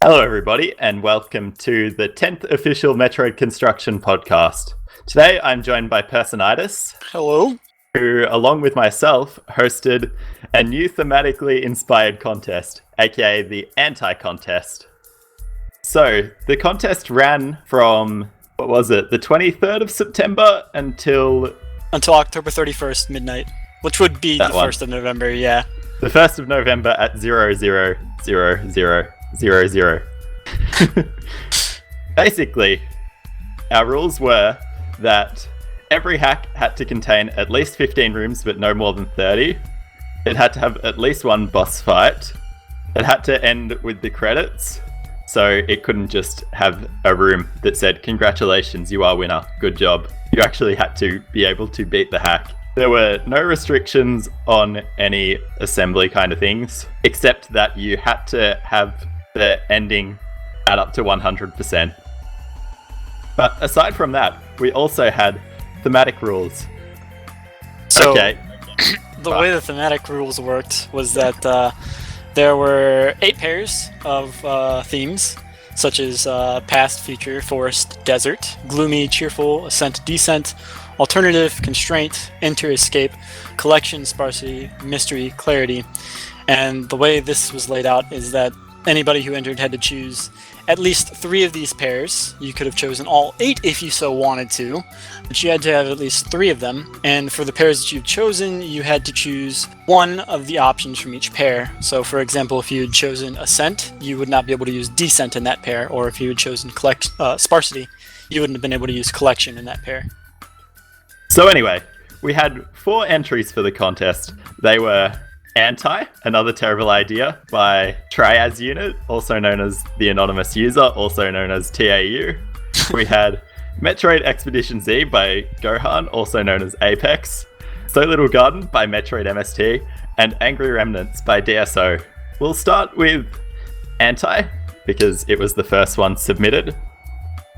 Hello, everybody, and welcome to the 10th official Metroid Construction podcast. Today, I'm joined by Personitis. Hello. Who, along with myself, hosted a new thematically inspired contest, aka the A.N.T.I contest. So, the contest ran from, the 23rd of September until October 31st, midnight, which would be the 1st of November, yeah. The 1st of November at 0000. Basically, our rules were that every hack had to contain at least 15 rooms, but no more than 30. It had to have at least one boss fight. It had to end with the credits, so it couldn't just have a room that said, "Congratulations, you are winner, good job." You actually had to be able to beat the hack. There were no restrictions on any assembly kind of things, except that you had to have the ending add up to 100%. But aside from that, we also had thematic rules. So, okay. The way the thematic rules worked was that there were 8 pairs of themes, such as past, future, forest, desert, gloomy, cheerful, ascent, descent, alternative, constraint, enter, escape, collection, sparsity, mystery, clarity. And the way this was laid out is that anybody who entered had to choose at least 3 of these pairs. You could have chosen all 8 if you so wanted to, but you had to have at least 3 of them. And for the pairs that you've chosen, you had to choose one of the options from each pair. So for example, if you had chosen ascent, you would not be able to use descent in that pair, or if you had chosen sparsity, you wouldn't have been able to use collection in that pair. So anyway, we had 4 entries for the contest. They were A.N.T.I, Another Terrible Idea by Triaz Unit, also known as the Anonymous User, also known as TAU. We had Metroid Expedition Z by Gohan, also known as Apex, So Little Garden by Metroid MST, and Angry Remnants by DSO. We'll start with A.N.T.I, because it was the first one submitted.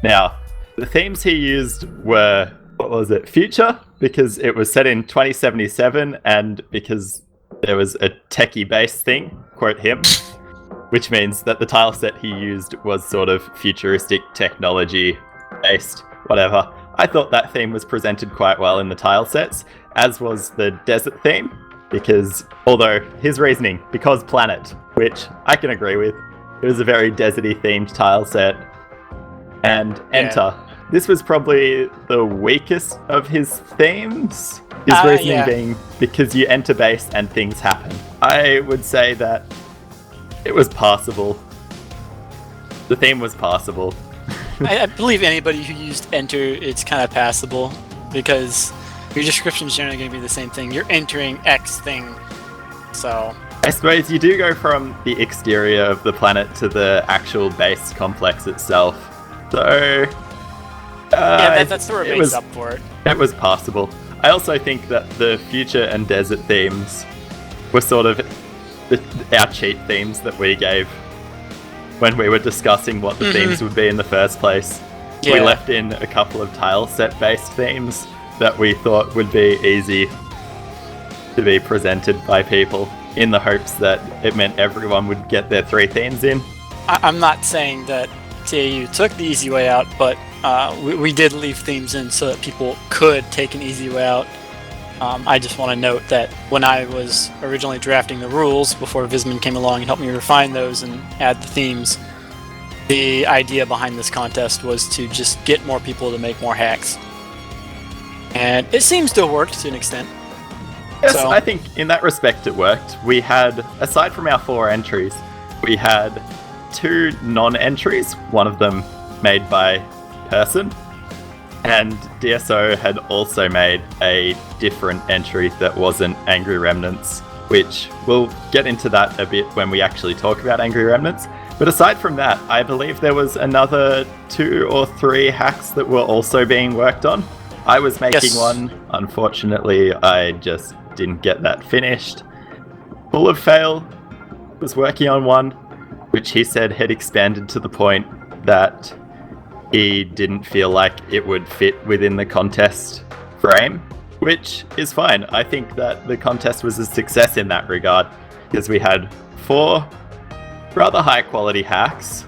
Now, the themes he used were, future, because it was set in 2077, and because there was a techie-based thing, quote him, which means that the tile set he used was sort of futuristic technology-based, whatever. I thought that theme was presented quite well in the tile sets, as was the desert theme, because, although his reasoning, because planet, which I can agree with, it was a very deserty themed tile set. And Enter. This was probably the weakest of his themes. His reasoning being because you enter base and things happen. I would say that it was passable. The theme was passable. I believe anybody who used enter, it's kind of passable, because your description is generally going to be the same thing. You're entering X thing, so... I suppose you do go from the exterior of the planet to the actual base complex itself. So... that's the word makes up for it. It was passable. I also think that the future and desert themes were sort of our cheat themes that we gave when we were discussing what the themes would be in the first place. Yeah. We left in a couple of tile set based themes that we thought would be easy to be presented by people, in the hopes that it meant everyone would get their 3 themes in. I'm not saying that TAU took the easy way out, but we did leave themes in so that people could take an easy way out. I just want to note that when I was originally drafting the rules, before Vismund came along and helped me refine those and add the themes, the idea behind this contest was to just get more people to make more hacks. And it seems to have worked to an extent. Yes, so, I think in that respect it worked. We had, aside from our 4 entries, we had 2 non-entries, one of them made by Person, and DSO had also made a different entry that wasn't Angry Remnants, which we'll get into that a bit when we actually talk about Angry Remnants. But aside from that, I believe there was another 2 or 3 hacks that were also being worked on. I was making one. Unfortunately, I just didn't get that finished. Full of Fail was working on one, which he said had expanded to the point that he didn't feel like it would fit within the contest frame, which is fine. I think that the contest was a success in that regard, because we had 4 rather high quality hacks.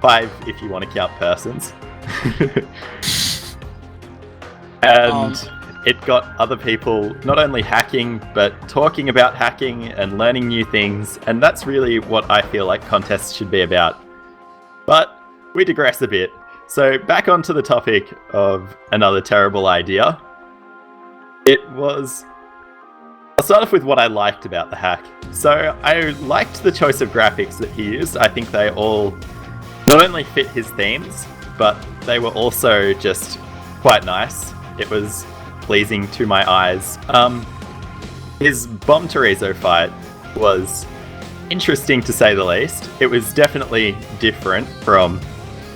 5 if you want to count persons. And it got other people not only hacking, but talking about hacking and learning new things, and that's really what I feel like contests should be about. But we digress a bit. So back onto the topic of another terrible idea. I'll start off with what I liked about the hack. So I liked the choice of graphics that he used. I think they all not only fit his themes, but they were also just quite nice. It was pleasing to my eyes. His Bomb Torizo fight was interesting to say the least. It was definitely different from...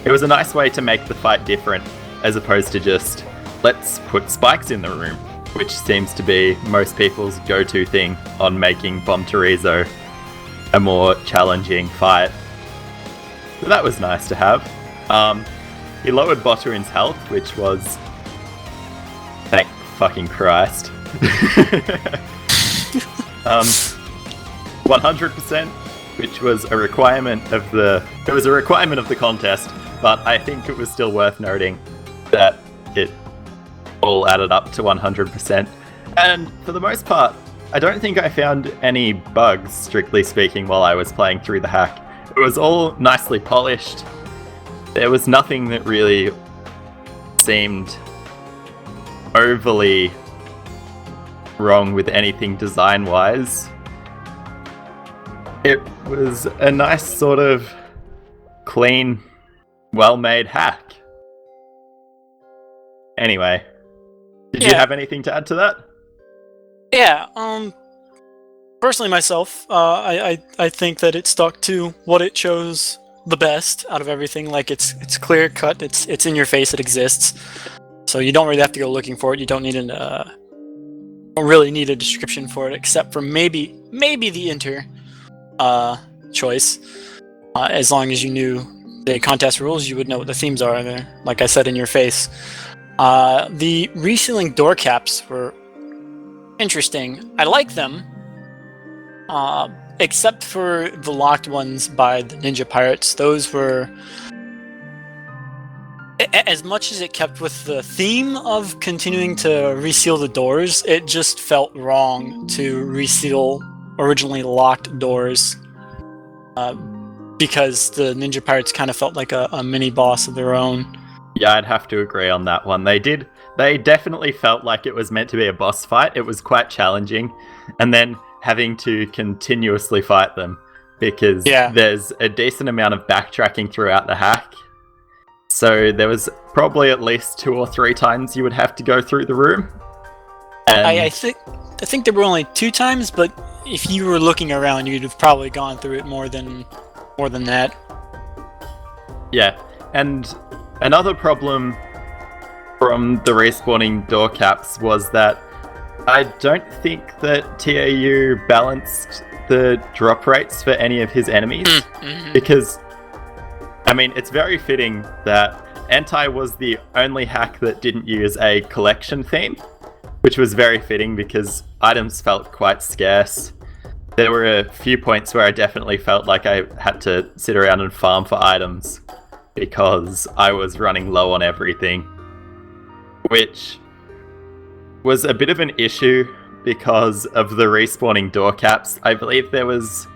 It was a nice way to make the fight different, as opposed to just, let's put spikes in the room, which seems to be most people's go-to thing on making Bomb Torizo a more challenging fight. So that was nice to have. He lowered Botuin's health, which was... Thank fucking Christ. 100%, which was a requirement of the... It was a requirement of the contest, but I think it was still worth noting that it all added up to 100%. And for the most part, I don't think I found any bugs, strictly speaking, while I was playing through the hack. It was all nicely polished. There was nothing that really seemed overly wrong with anything design-wise. It was a nice sort of clean, well-made hack. Anyway, did you have anything to add to that? Yeah, personally myself, I think that it stuck to what it chose the best out of everything. Like, it's clear cut, it's in your face, it exists. So you don't really have to go looking for it. You don't need don't really need a description for it, except for maybe the enter choice. As long as you knew the contest rules, you would know what the themes are there. Like I said, in your face. The resealing door caps were interesting. I like them, except for the locked ones by the Ninja Pirates. Those were... As much as it kept with the theme of continuing to reseal the doors, it just felt wrong to reseal originally locked doors, because the Ninja Pirates kind of felt like a mini boss of their own. Yeah, I'd have to agree on that one. They definitely felt like it was meant to be a boss fight. It was quite challenging, and then having to continuously fight them, because there's a decent amount of backtracking throughout the hack. So there was probably at least 2 or 3 times you would have to go through the room. And I think there were only 2 times, but if you were looking around, you'd have probably gone through it more than that. Yeah, and another problem from the respawning door caps was that I don't think that TAU balanced the drop rates for any of his enemies, because... I mean, it's very fitting that A.N.T.I was the only hack that didn't use a collection theme, which was very fitting because items felt quite scarce. There were a few points where I definitely felt like I had to sit around and farm for items because I was running low on everything, which was a bit of an issue because of the respawning door caps. I believe there was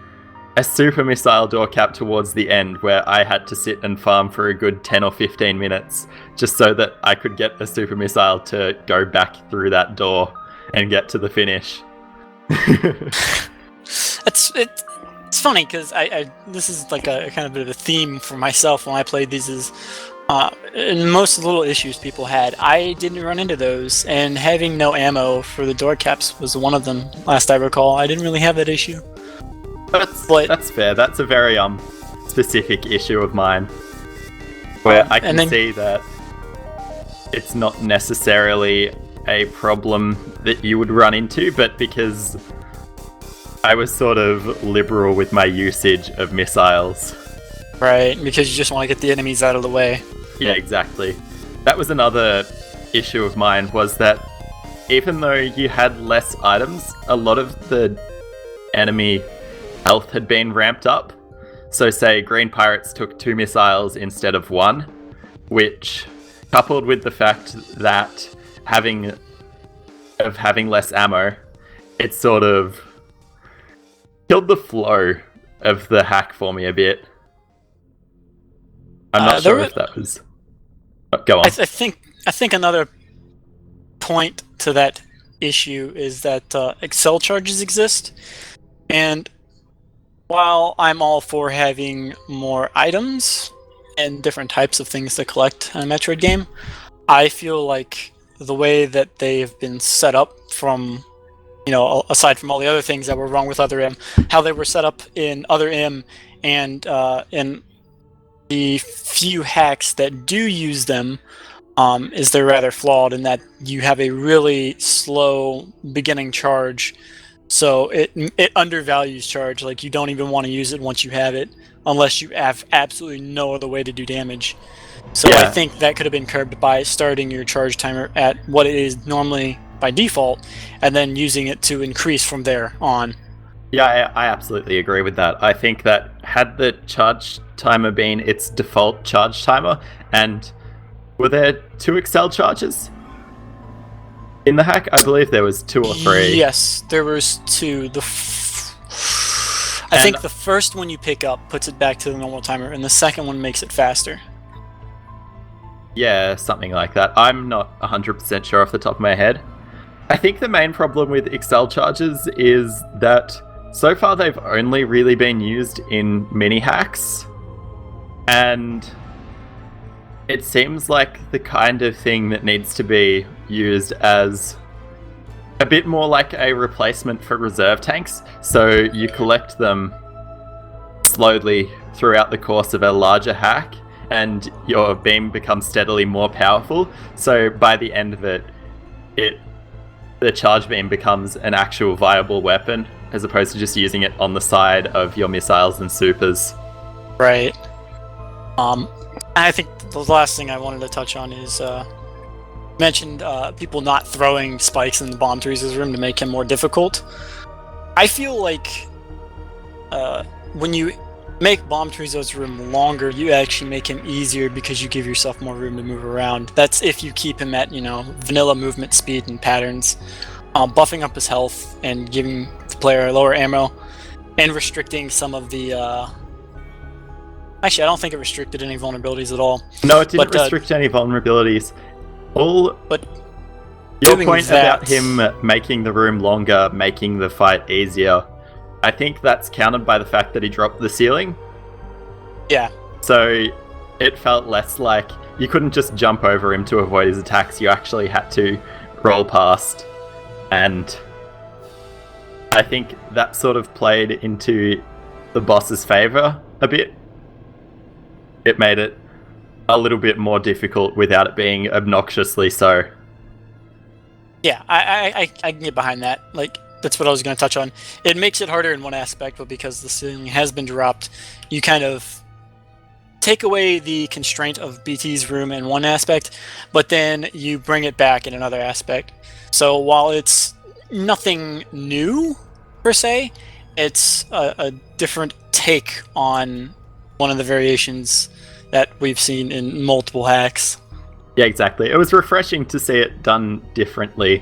a super missile door cap towards the end where I had to sit and farm for a good 10 or 15 minutes just so that I could get a super missile to go back through that door and get to the finish. It's funny because I this is like a kind of bit of a theme for myself when I played these. Is and most of the little issues people had, I didn't run into those, and having no ammo for the door caps was one of them. Last I recall, I didn't really have that issue. That's fair. That's a very specific issue of mine, where I can see that it's not necessarily a problem that you would run into, but because I was sort of liberal with my usage of missiles. Right, because you just want to get the enemies out of the way. Yeah, exactly. That was another issue of mine, was that even though you had less items, a lot of the enemy health had been ramped up. So say green pirates took 2 missiles instead of 1, which, coupled with the fact that having less ammo, it sort of killed the flow of the hack for me a bit. I'm not sure if that was... Go on. I think another point to that issue is that Excel charges exist, and while I'm all for having more items and different types of things to collect in a Metroid game, I feel like the way that they've been set up from, aside from all the other things that were wrong with Other M, how they were set up in Other M and in the few hacks that do use them, is they're rather flawed in that you have a really slow beginning charge. So it undervalues charge. Like, you don't even want to use it once you have it, unless you have absolutely no other way to do damage. So yeah. I think that could have been curbed by starting your charge timer at what it is normally by default, and then using it to increase from there on. Yeah, I absolutely agree with that. I think that had the charge timer been its default charge timer, and were there 2 Excel charges in the hack? I believe there was 2 or 3. Yes, there was 2. I think the first one you pick up puts it back to the normal timer, and the second one makes it faster. Yeah, something like that. I'm not 100% sure off the top of my head. I think the main problem with Excel charges is that so far they've only really been used in mini hacks, and it seems like the kind of thing that needs to be used as a bit more like a replacement for reserve tanks. So you collect them slowly throughout the course of a larger hack, and your beam becomes steadily more powerful. So by the end of it, the charge beam becomes an actual viable weapon, as opposed to just using it on the side of your missiles and supers. Right. I think the last thing I wanted to touch on is mentioned people not throwing spikes in the bomb Teresa's room to make him more difficult. I feel like when you make Bomb Teresa's room longer, you actually make him easier because you give yourself more room to move around. That's if you keep him at, vanilla movement speed and patterns, buffing up his health and giving the player lower ammo, and restricting some of the... Actually, I don't think it restricted any vulnerabilities at all. No, it didn't restrict any vulnerabilities. But your point about him making the room longer, making the fight easier, I think that's countered by the fact that he dropped the ceiling. Yeah. So it felt less like you couldn't just jump over him to avoid his attacks. You actually had to roll past. And I think that sort of played into the boss's favor a bit. It made it a little bit more difficult without it being obnoxiously so. Yeah, I can get behind that. Like, that's what I was going to touch on. It makes it harder in one aspect, but because the ceiling has been dropped, you kind of take away the constraint of BT's room in one aspect, but then you bring it back in another aspect. So while it's nothing new, per se, it's a different take on one of the variations that we've seen in multiple hacks. Yeah, exactly. It was refreshing to see it done differently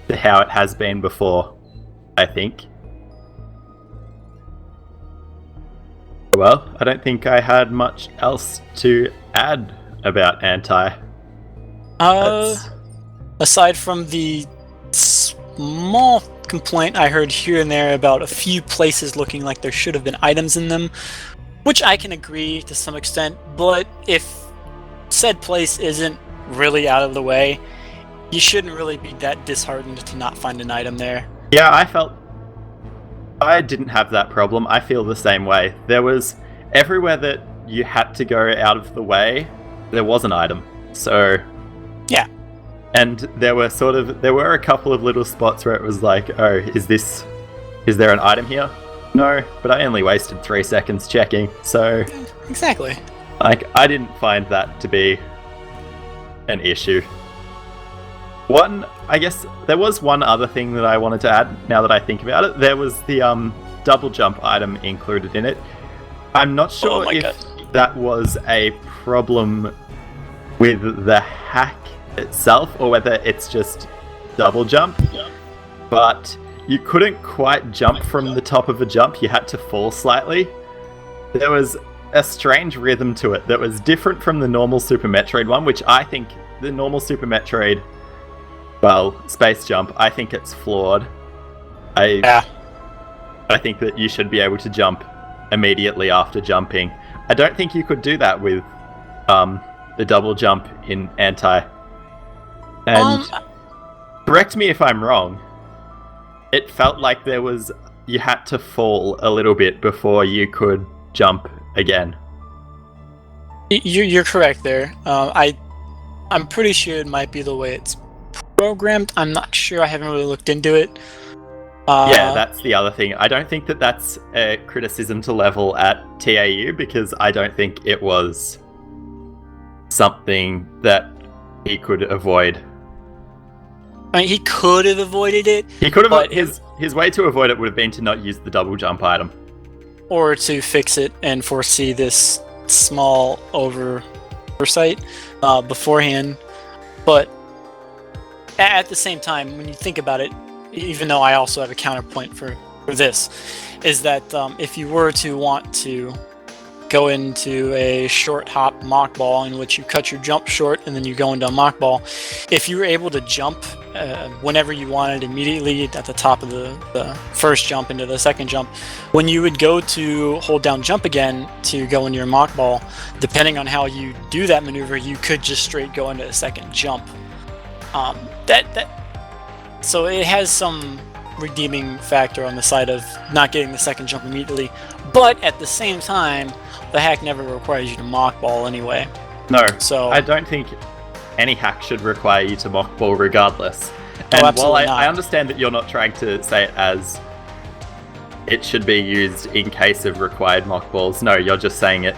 to how it has been before, I think. Well, I don't think I had much else to add about A.N.T.I. Aside from the small complaint I heard here and there about a few places looking like there should have been items in them, which I can agree to some extent, but if said place isn't really out of the way, you shouldn't really be that disheartened to not find an item there. Yeah, I didn't have that problem. I feel the same way. There was everywhere that you had to go out of the way, there was an item. So yeah. And there were a couple of little spots where it was like, oh, is there an item here? No, but I only wasted 3 seconds checking, so... Exactly. Like, I didn't find that to be an issue. I guess there was one other thing that I wanted to add, now that I think about it. There was the double jump item included in it. I'm not sure if that was a problem with the hack itself or whether it's just double jump, but you couldn't quite jump from the top of a jump. You had to fall slightly. There was a strange rhythm to it that was different from the normal Super Metroid one, which I think the normal Super Metroid, well, space jump, I think it's flawed. I think that you should be able to jump immediately after jumping. I don't think you could do that with the double jump in Anti. And correct me if I'm wrong, it felt like you had to fall a little bit before you could jump again. You're correct there. I'm pretty sure it might be the way it's programmed. I'm not sure. I haven't really looked into it. Yeah, that's the other thing. I don't think that that's a criticism to level at TAU, because I don't think it was something that he could avoid. I mean, he could have avoided it. He could have. His way to avoid it would have been to not use the double jump item, or to fix it and foresee this small oversight beforehand. But at the same time, when you think about it, even though I also have a counterpoint for this, is that if you were to want to go into a short hop mock ball in which you cut your jump short and then you go into a mock ball, if you were able to jump whenever you wanted immediately at the top of the first jump into the second jump, when you would go to hold down jump again to go into your mock ball, depending on how you do that maneuver, you could just straight go into a second jump. So it has some redeeming factor on the side of not getting the second jump immediately, but at the same time, the hack never requires you to mock ball anyway. No, so I don't think any hack should require you to mock ball regardless. And while I understand that you're not trying to say it as it should be used in case of required mock balls, no, you're just saying it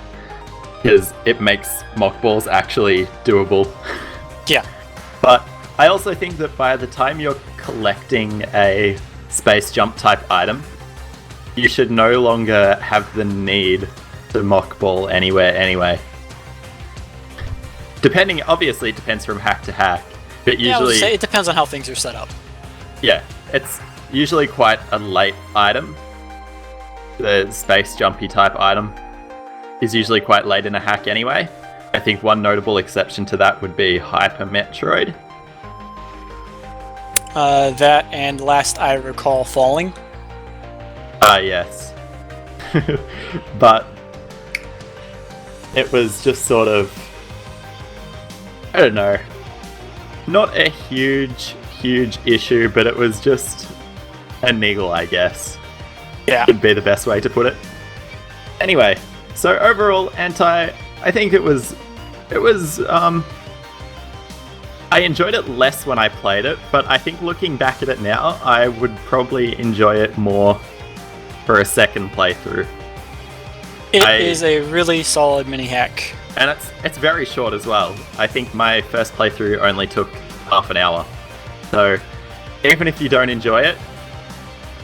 because it makes mock balls actually doable. Yeah. But I also think that by the time you're collecting a space jump type item, you should no longer have the need to mock ball anywhere anyway. Obviously it depends from hack to hack, but usually... Yeah, I would say it depends on how things are set up. Yeah, it's usually quite a late item. The space jumpy type item is usually quite late in a hack anyway. I think one notable exception to that would be Hyper Metroid. That and last I recall falling. Yes. But it was just sort of, I don't know, not a huge issue, but it was just a niggle, I guess. Yeah. Would be the best way to put it. Anyway, so overall, Anti, I think it was I enjoyed it less when I played it, but I think looking back at it now, I would probably enjoy it more for a second playthrough. It is a really solid mini hack. And it's very short as well. I think my first playthrough only took half an hour. So even if you don't enjoy it,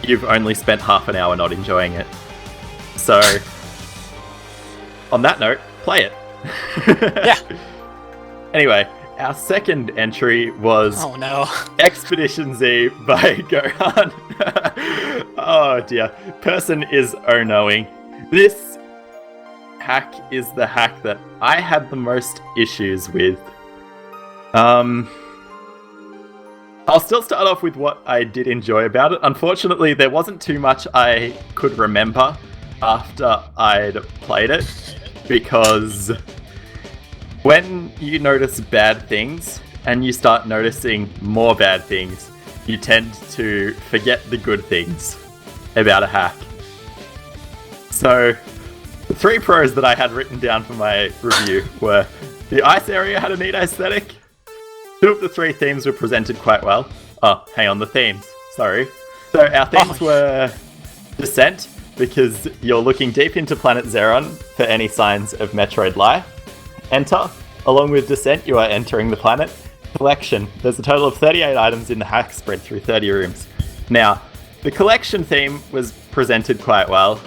you've only spent half an hour not enjoying it. So on that note, play it. Yeah. Anyway, our second entry was Expedition Z by Gohan. Oh dear. Person is oh-knowing. This hack is the hack that I had the most issues with. I'll still start off with what I did enjoy about it. Unfortunately, there wasn't too much I could remember after I'd played it, because when you notice bad things and you start noticing more bad things, you tend to forget the good things about a hack. So, the 3 pros that I had written down for my review were: the ice area had a neat aesthetic, 2 of the 3 themes were presented quite well. Oh, hang on, the themes. Sorry. So our themes were Descent, because you're looking deep into planet Zeron for any signs of Metroid life. Enter. Along with Descent, you are entering the planet. Collection. There's a total of 38 items in the hack spread through 30 rooms. Now, the collection theme was presented quite well.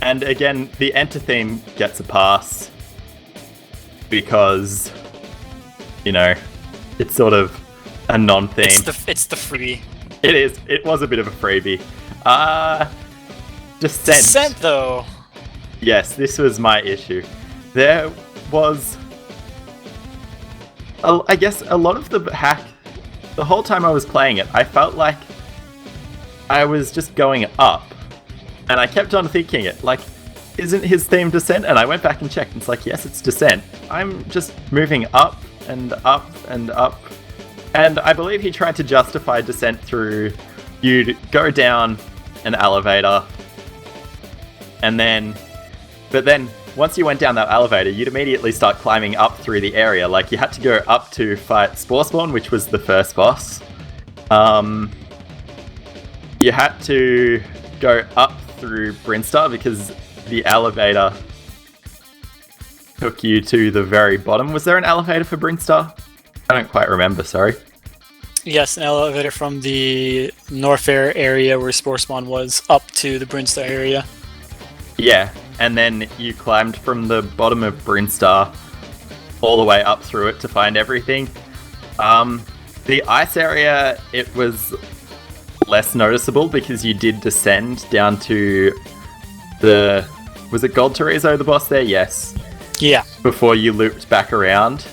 And again, the Enter theme gets a pass because, you know, it's sort of a non-theme. It's the free. It is. It was a bit of a freebie. Descent. Descent, though. Yes, this was my issue. There was, I guess, a lot of the hack. The whole time I was playing it, I felt like I was just going up. And I kept on thinking it, like, isn't his theme Descent? And I went back and checked, and it's like, yes, it's Descent. I'm just moving up and up and up. And I believe he tried to justify Descent through you'd go down an elevator, and then, but then once you went down that elevator, you'd immediately start climbing up through the area. Like, you had to go up to fight Spore Spawn, which was the first boss. You had to go up through Brinstar because the elevator took you to the very bottom. Was there an elevator for Brinstar? I don't quite remember, sorry. Yes, an elevator from the Norfair area where Spore Spawn was up to the Brinstar area. Yeah, and then you climbed from the bottom of Brinstar all the way up through it to find everything. The ice area, it was less noticeable because you did descend down to the... Was it Gold Terrezo, the boss there? Yes. Yeah. Before you looped back around.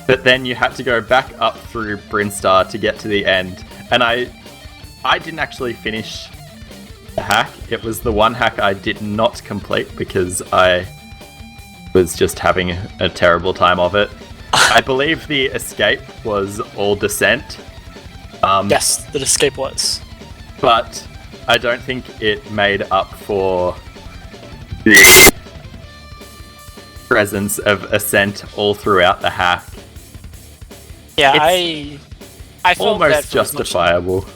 But then you had to go back up through Brinstar to get to the end. And I didn't actually finish the hack. It was the one hack I did not complete because I was just having a terrible time of it. I believe the escape was all Descent. Yes, the escape was. But I don't think it made up for the presence of Ascent all throughout the hack. Yeah, I felt almost justifiable.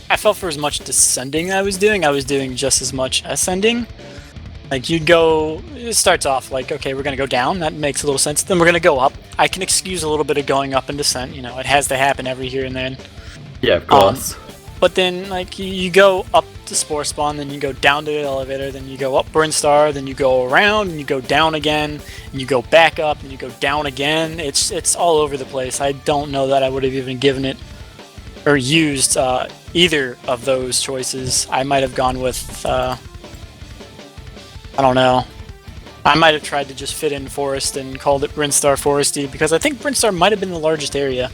I felt for as much descending I was doing just as much ascending. Like, you'd go, it starts off like, okay, we're gonna go down, that makes a little sense. Then we're gonna go up. I can excuse a little bit of going up and descent, you know, it has to happen every here and then. Yeah, of course. But then, like, you go up to Spore Spawn, then you go down to the elevator, then you go up Brinstar, then you go around, and you go down again, and you go back up, and you go down again. It's all over the place. I don't know that I would have even given it, or used either of those choices. I might have gone with, I don't know. I might have tried to just fit in Forest and called it Brinstar Foresty, because I think Brinstar might have been the largest area.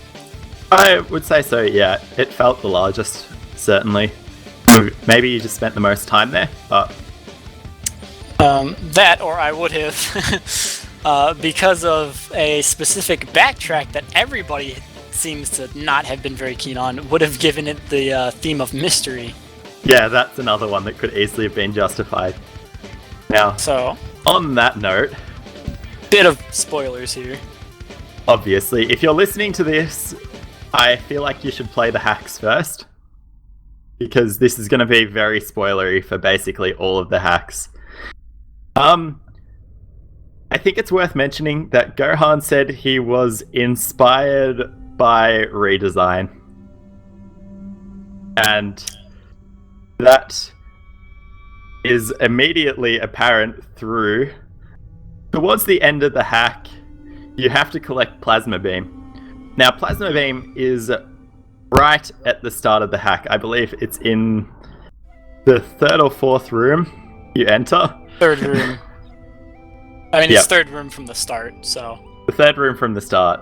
I would say so, yeah. It felt the largest, certainly. Maybe you just spent the most time there, but... That, or I would have, because of a specific backtrack that everybody seems to not have been very keen on, would have given it the theme of mystery. Yeah, that's another one that could easily have been justified. Now, so, on that note... Bit of spoilers here. Obviously, if you're listening to this, I feel like you should play the hacks first. Because this is going to be very spoilery for basically all of the hacks. I think it's worth mentioning that Gohan said he was inspired by redesign. And that is immediately apparent through... Towards the end of the hack, you have to collect Plasma Beam. Now, Plasma Beam is right at the start of the hack. I believe it's in the third or fourth room you enter. Third room. I mean, it's third room from the start, so... The third room from the start.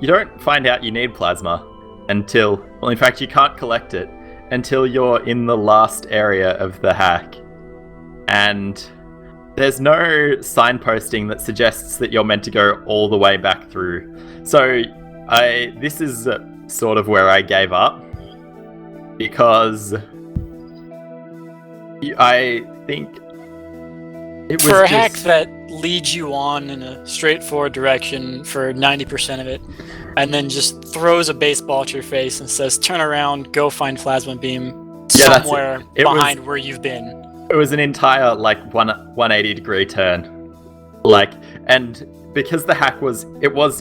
You don't find out you need Plasma until... Well, in fact, you can't collect it until you're in the last area of the hack. And there's no signposting that suggests that you're meant to go all the way back through. So, this is sort of where I gave up. Because... I think... It was for a hack that leads you on in a straightforward direction for 90% of it, and then just throws a baseball at your face and says, turn around, go find Plasma Beam somewhere behind where you've been. It was an entire, 180 degree turn. And because the hack was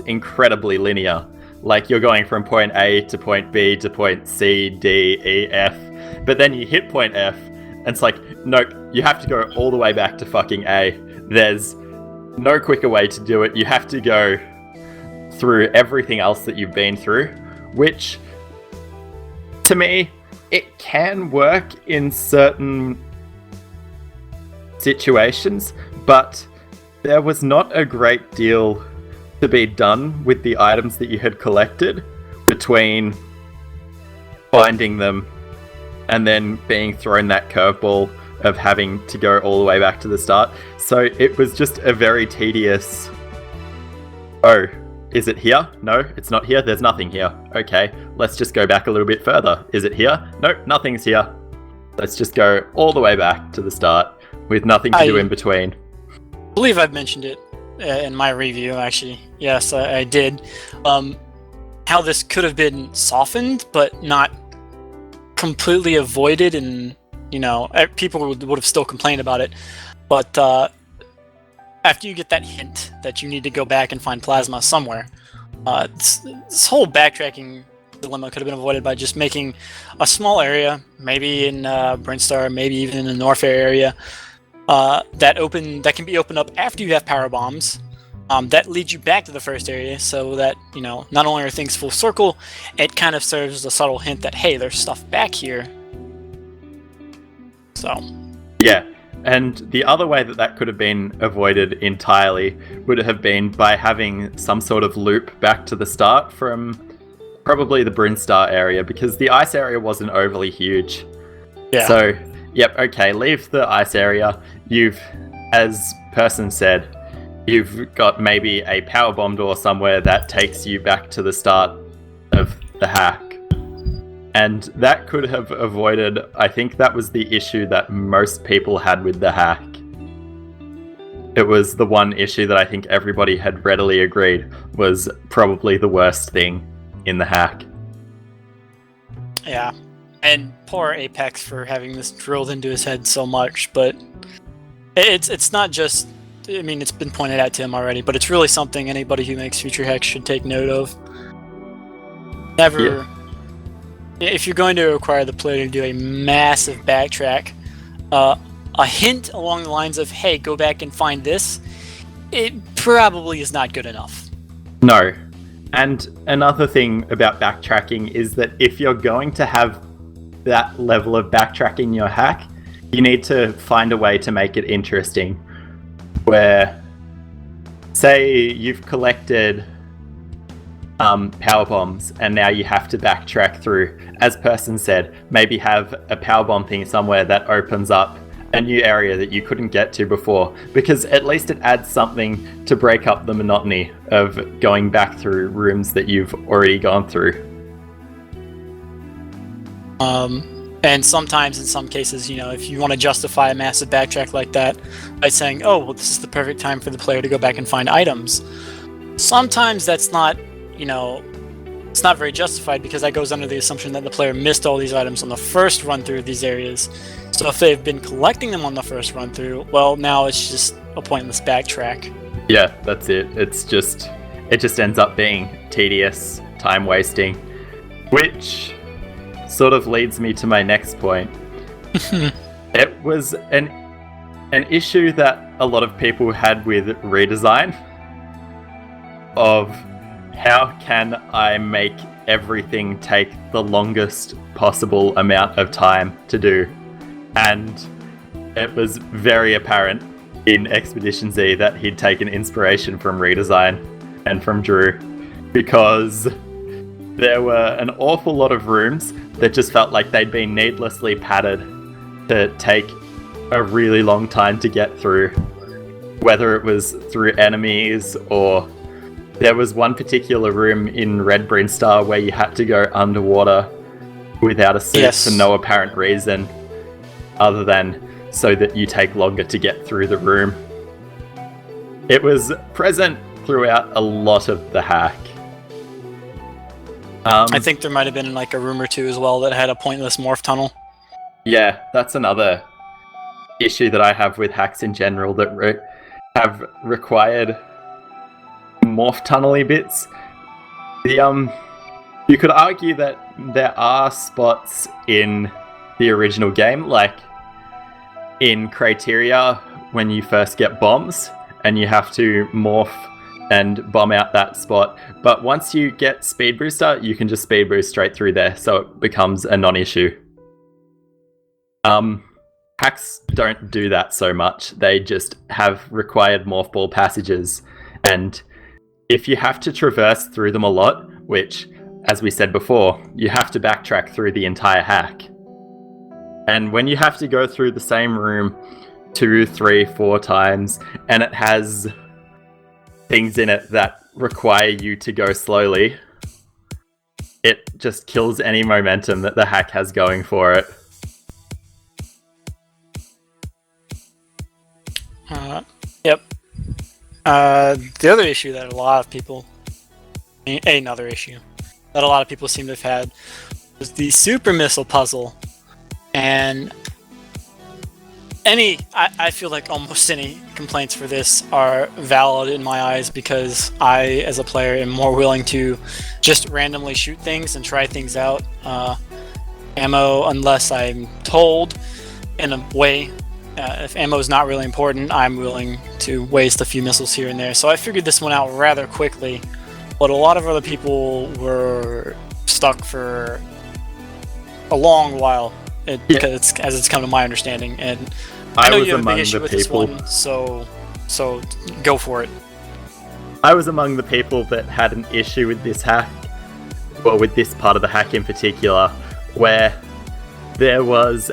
incredibly linear. You're going from point A to point B to point C, D, E, F, but then you hit point F, and it's like, nope, you have to go all the way back to fucking A. There's no quicker way to do it. You have to go through everything else that you've been through, which, to me, it can work in certain situations, but there was not a great deal to be done with the items that you had collected between finding them and then being thrown that curveball of having to go all the way back to the start. So it was just a very tedious, oh, is it here? No, it's not here. There's nothing here. Okay, let's just go back a little bit further. Is it here? Nope, nothing's here. Let's just go all the way back to the start with nothing to do in between. I believe I've mentioned it in my review, actually. Yes, I did. How this could have been softened, but not completely avoided, and, you know, people would have still complained about it. But after you get that hint that you need to go back and find plasma somewhere, this whole backtracking dilemma could have been avoided by just making a small area, maybe in Brinstar, maybe even in the Norfair area, that can be opened up after you have power bombs, that leads you back to the first area, so that, you know, not only are things full circle, it kind of serves as a subtle hint that, hey, there's stuff back here. So yeah. And the other way that could have been avoided entirely would have been by having some sort of loop back to the start from probably the Brinstar area, because the ice area wasn't overly huge. yeah. So, yep, okay, leave the ice area. You've, as Person said, you've got maybe a power bomb door somewhere that takes you back to the start of the hack. And that could have avoided, I think that was the issue that most people had with the hack. It was the one issue that I think everybody had readily agreed was probably the worst thing in the hack. Yeah, and poor Apex for having this drilled into his head so much, but it's not just, I mean, it's been pointed out to him already, but it's really something anybody who makes future hacks should take note of. Never... Yeah. If you're going to require the player to do a massive backtrack, a hint along the lines of, hey, go back and find this, it probably is not good enough. No. And another thing about backtracking is that if you're going to have that level of backtrack in your hack, you need to find a way to make it interesting. Where, say you've collected power bombs and now you have to backtrack through, as Person said, maybe have a power bomb thing somewhere that opens up a new area that you couldn't get to before, because at least it adds something to break up the monotony of going back through rooms that you've already gone through. And sometimes, in some cases, you know, if you want to justify a massive backtrack like that by saying, oh, well, this is the perfect time for the player to go back and find items, sometimes that's not, you know, it's not very justified, because that goes under the assumption that the player missed all these items on the first run through of these areas. So if they've been collecting them on the first run through, well, now it's just a pointless backtrack. Yeah, that's it. It just ends up being tedious, time wasting, which sort of leads me to my next point. It was an issue that a lot of people had with redesign of, how can I make everything take the longest possible amount of time to do? And it was very apparent in Expedition Z that he'd taken inspiration from redesign and from Drew, because there were an awful lot of rooms that just felt like they'd been needlessly padded to take a really long time to get through, whether it was through enemies or... There was one particular room in Red Brinstar where you had to go underwater without a suit for no apparent reason, other than so that you take longer to get through the room. It was present throughout a lot of the hack. I think there might have been like a room or two as well that had a pointless morph tunnel. Yeah, that's another issue that I have with hacks in general, that have required morph tunnel-y bits. You could argue that there are spots in the original game, like in criteria when you first get bombs, and you have to morph and bomb out that spot. But once you get speed booster, you can just speed boost straight through there, so it becomes a non-issue. Hacks don't do that so much. They just have required morph ball passages, and if you have to traverse through them a lot, which, as we said before, you have to backtrack through the entire hack. And when you have to go through the same room 2, 3, 4 times, and it has things in it that require you to go slowly, it just kills any momentum that the hack has going for it. Yep. The other issue that another issue that a lot of people seem to have had was the super missile puzzle. And I feel like almost any complaints for this are valid in my eyes, because I, as a player, am more willing to just randomly shoot things and try things out. Ammo, unless I'm told in a way. If ammo is not really important, I'm willing to waste a few missiles here and there. So I figured this one out rather quickly, but a lot of other people were stuck for a long while, because it's come to my understanding. And I know you have a big issue with this one, so go for it. I was among the people that had an issue with this hack, or with this part of the hack in particular, where there was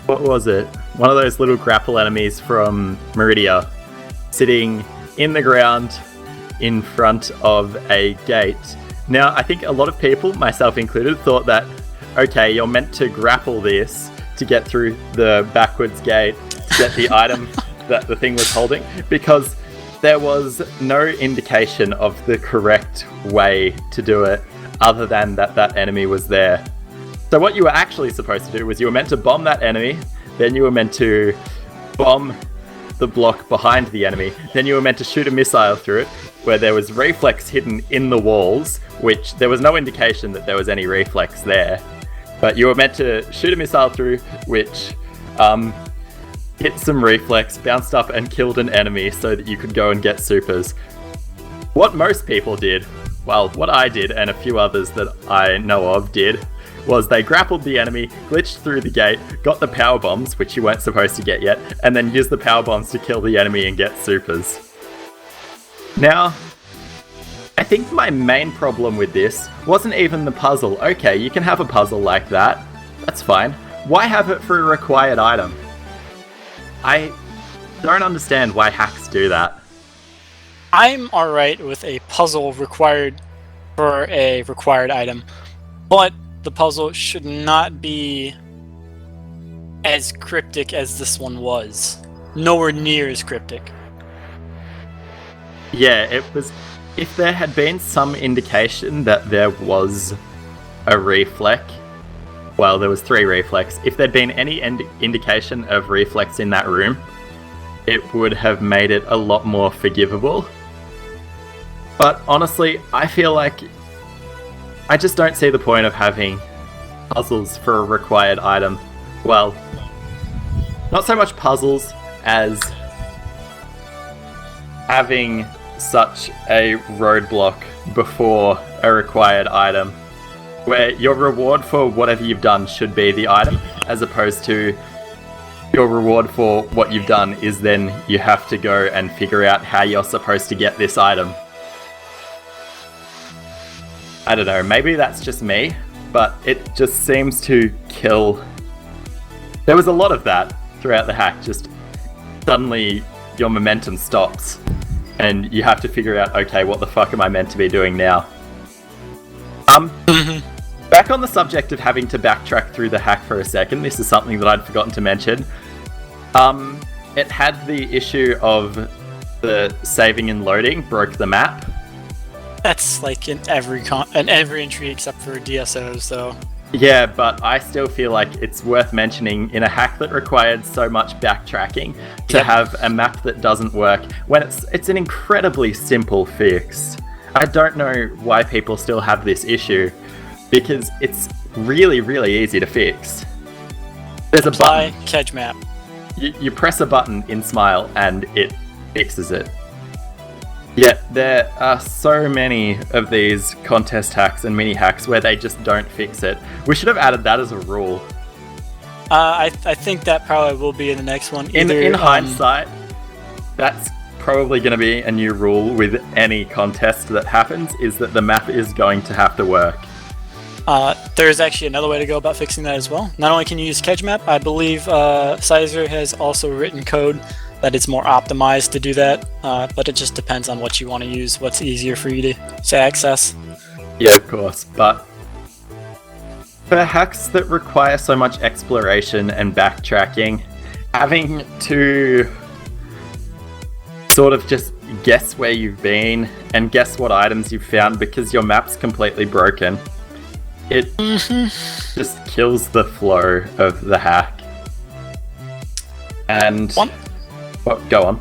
what was it? One of those little grapple enemies from Meridia sitting in the ground in front of a gate. Now, I think a lot of people, myself included, thought that, okay, you're meant to grapple this to get through the backwards gate to get the item that the thing was holding, because there was no indication of the correct way to do it other than that enemy was there. So what you were actually supposed to do was you were meant to bomb that enemy, then you were meant to bomb the block behind the enemy, then you were meant to shoot a missile through it, where there was reflex hidden in the walls, which there was no indication that there was any reflex there. But you were meant to shoot a missile through, which hit some reflex, bounced up and killed an enemy so that you could go and get supers. What most people did, well, what I did and a few others that I know of did, was they grappled the enemy, glitched through the gate, got the power bombs, which you weren't supposed to get yet, and then used the power bombs to kill the enemy and get supers. Now, I think my main problem with this wasn't even the puzzle. Okay, you can have a puzzle like that. That's fine. Why have it for a required item? I don't understand why hacks do that. I'm alright with a puzzle required for a required item, but the puzzle should not be as cryptic as this one was. Nowhere near as cryptic. Yeah, it was. If there had been some indication that there was a reflex, well, there was 3 reflex. If there'd been any indication of reflex in that room, it would have made it a lot more forgivable. But honestly, I feel like I just don't see the point of having puzzles for a required item. Well, not so much puzzles as having such a roadblock before a required item, where your reward for whatever you've done should be the item, as opposed to your reward for what you've done is then you have to go and figure out how you're supposed to get this item. I don't know, maybe that's just me, but it just seems to kill. There was a lot of that throughout the hack, just suddenly your momentum stops and you have to figure out, okay, what the fuck am I meant to be doing now? Back on the subject of having to backtrack through the hack for a second, this is something that I'd forgotten to mention. It had the issue of the saving and loading broke the map. That's like in every entry except for DSOs, though. Yeah, but I still feel like it's worth mentioning in a hack that required so much backtracking to have a map that doesn't work when it's an incredibly simple fix. I don't know why people still have this issue, because it's really, really easy to fix. There's a Apply button. Kedge map. You press a button in Smile and it fixes it. Yet there are so many of these contest hacks and mini hacks where they just don't fix it. We should have added that as a rule. I think that probably will be in the next one. In hindsight, that's probably going to be a new rule with any contest that happens, is that the map is going to have to work. There's actually another way to go about fixing that as well. Not only can you use Kedge map, I believe Sizer has also written code that it's more optimized to do that, but it just depends on what you want to use, what's easier for you to access. Yeah, of course, but for hacks that require so much exploration and backtracking, having to sort of just guess where you've been and guess what items you've found because your map's completely broken, it just kills the flow of the hack. And go on.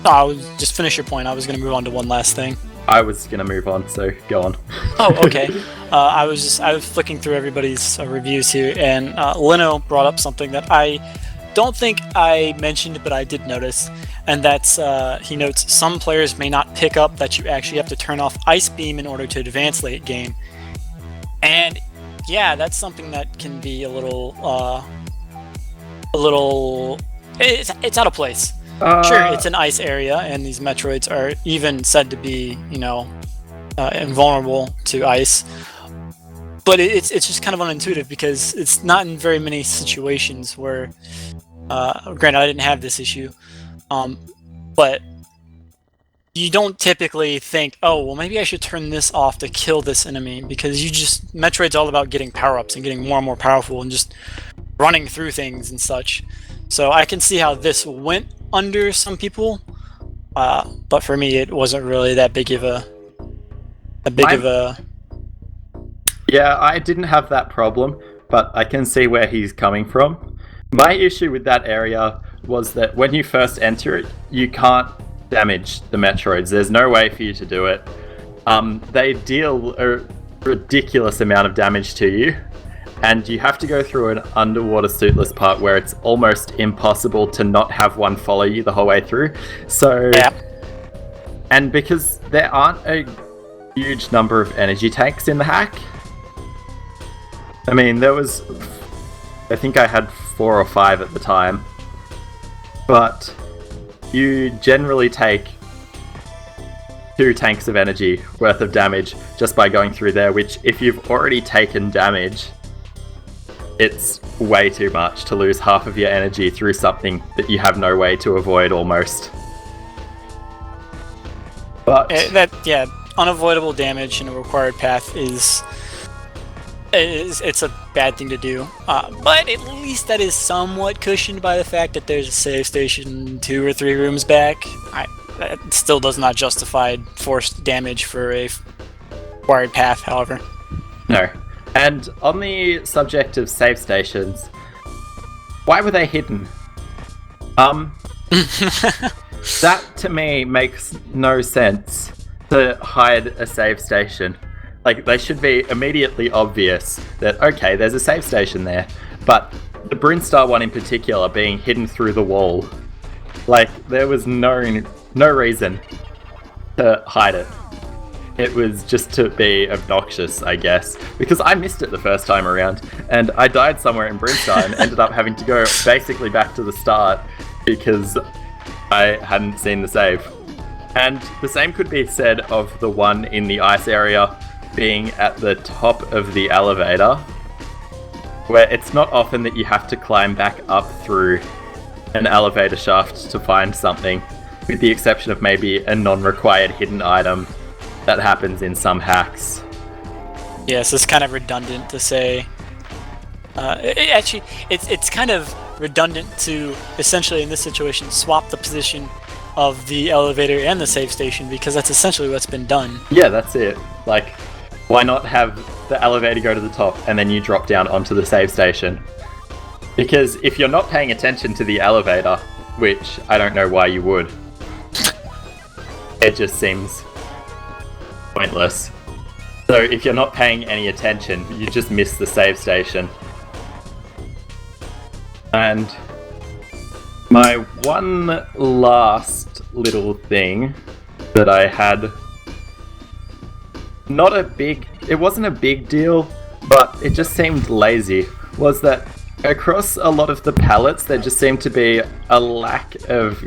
Oh, I was just finish your point. I was going to move on to one last thing. I was going to move on, so go on. Oh, okay. I was flicking through everybody's reviews here, and Lino brought up something that I don't think I mentioned, but I did notice, and that's he notes some players may not pick up that you actually have to turn off Ice Beam in order to advance late game, and yeah, that's something that can be a little it's out of place. Sure, it's an ice area, and these Metroids are even said to be, invulnerable to ice. But it's just kind of unintuitive because it's not in very many situations where, granted, I didn't have this issue, but you don't typically think, oh, well, maybe I should turn this off to kill this enemy, because Metroid's all about getting power-ups and getting more and more powerful and just running through things and such. So I can see how this went under some people, but for me, it wasn't really that big of a Yeah, I didn't have that problem, but I can see where he's coming from. My issue with that area was that when you first enter it, you can't damage the Metroids. There's no way for you to do it. They deal a ridiculous amount of damage to you, and you have to go through an underwater suitless part where it's almost impossible to not have one follow you the whole way through. So, yeah. And because there aren't a huge number of energy tanks in the hack, I mean, I think I had 4 or 5 at the time, but you generally take 2 tanks of energy worth of damage just by going through there, which if you've already taken damage, it's way too much to lose half of your energy through something that you have no way to avoid almost. But unavoidable damage in a required path it's a bad thing to do. But at least that is somewhat cushioned by the fact that there's a save station 2 or 3 rooms back. That still does not justify forced damage for a required path, however. No. And on the subject of save stations, why were they hidden? That to me makes no sense, to hide a save station. Like, they should be immediately obvious that, okay, there's a save station there, but the Brinstar one in particular being hidden through the wall, like, there was no reason to hide it. It was just to be obnoxious, I guess, because I missed it the first time around, and I died somewhere in Brinstar and ended up having to go basically back to the start because I hadn't seen the save. And the same could be said of the one in the ice area being at the top of the elevator, where it's not often that you have to climb back up through an elevator shaft to find something, with the exception of maybe a non-required hidden item that happens in some hacks. Yes, it's kind of redundant to say. It's kind of redundant to essentially in this situation swap the position of the elevator and the save station, because that's essentially what's been done. Yeah, that's it. Like, why not have the elevator go to the top and then you drop down onto the save station? Because if you're not paying attention to the elevator, which I don't know why you would, it just seems pointless. So if you're not paying any attention, you just miss the save station. And my one last little thing that I had, it wasn't a big deal, but it just seemed lazy, was that across a lot of the palettes there just seemed to be a lack of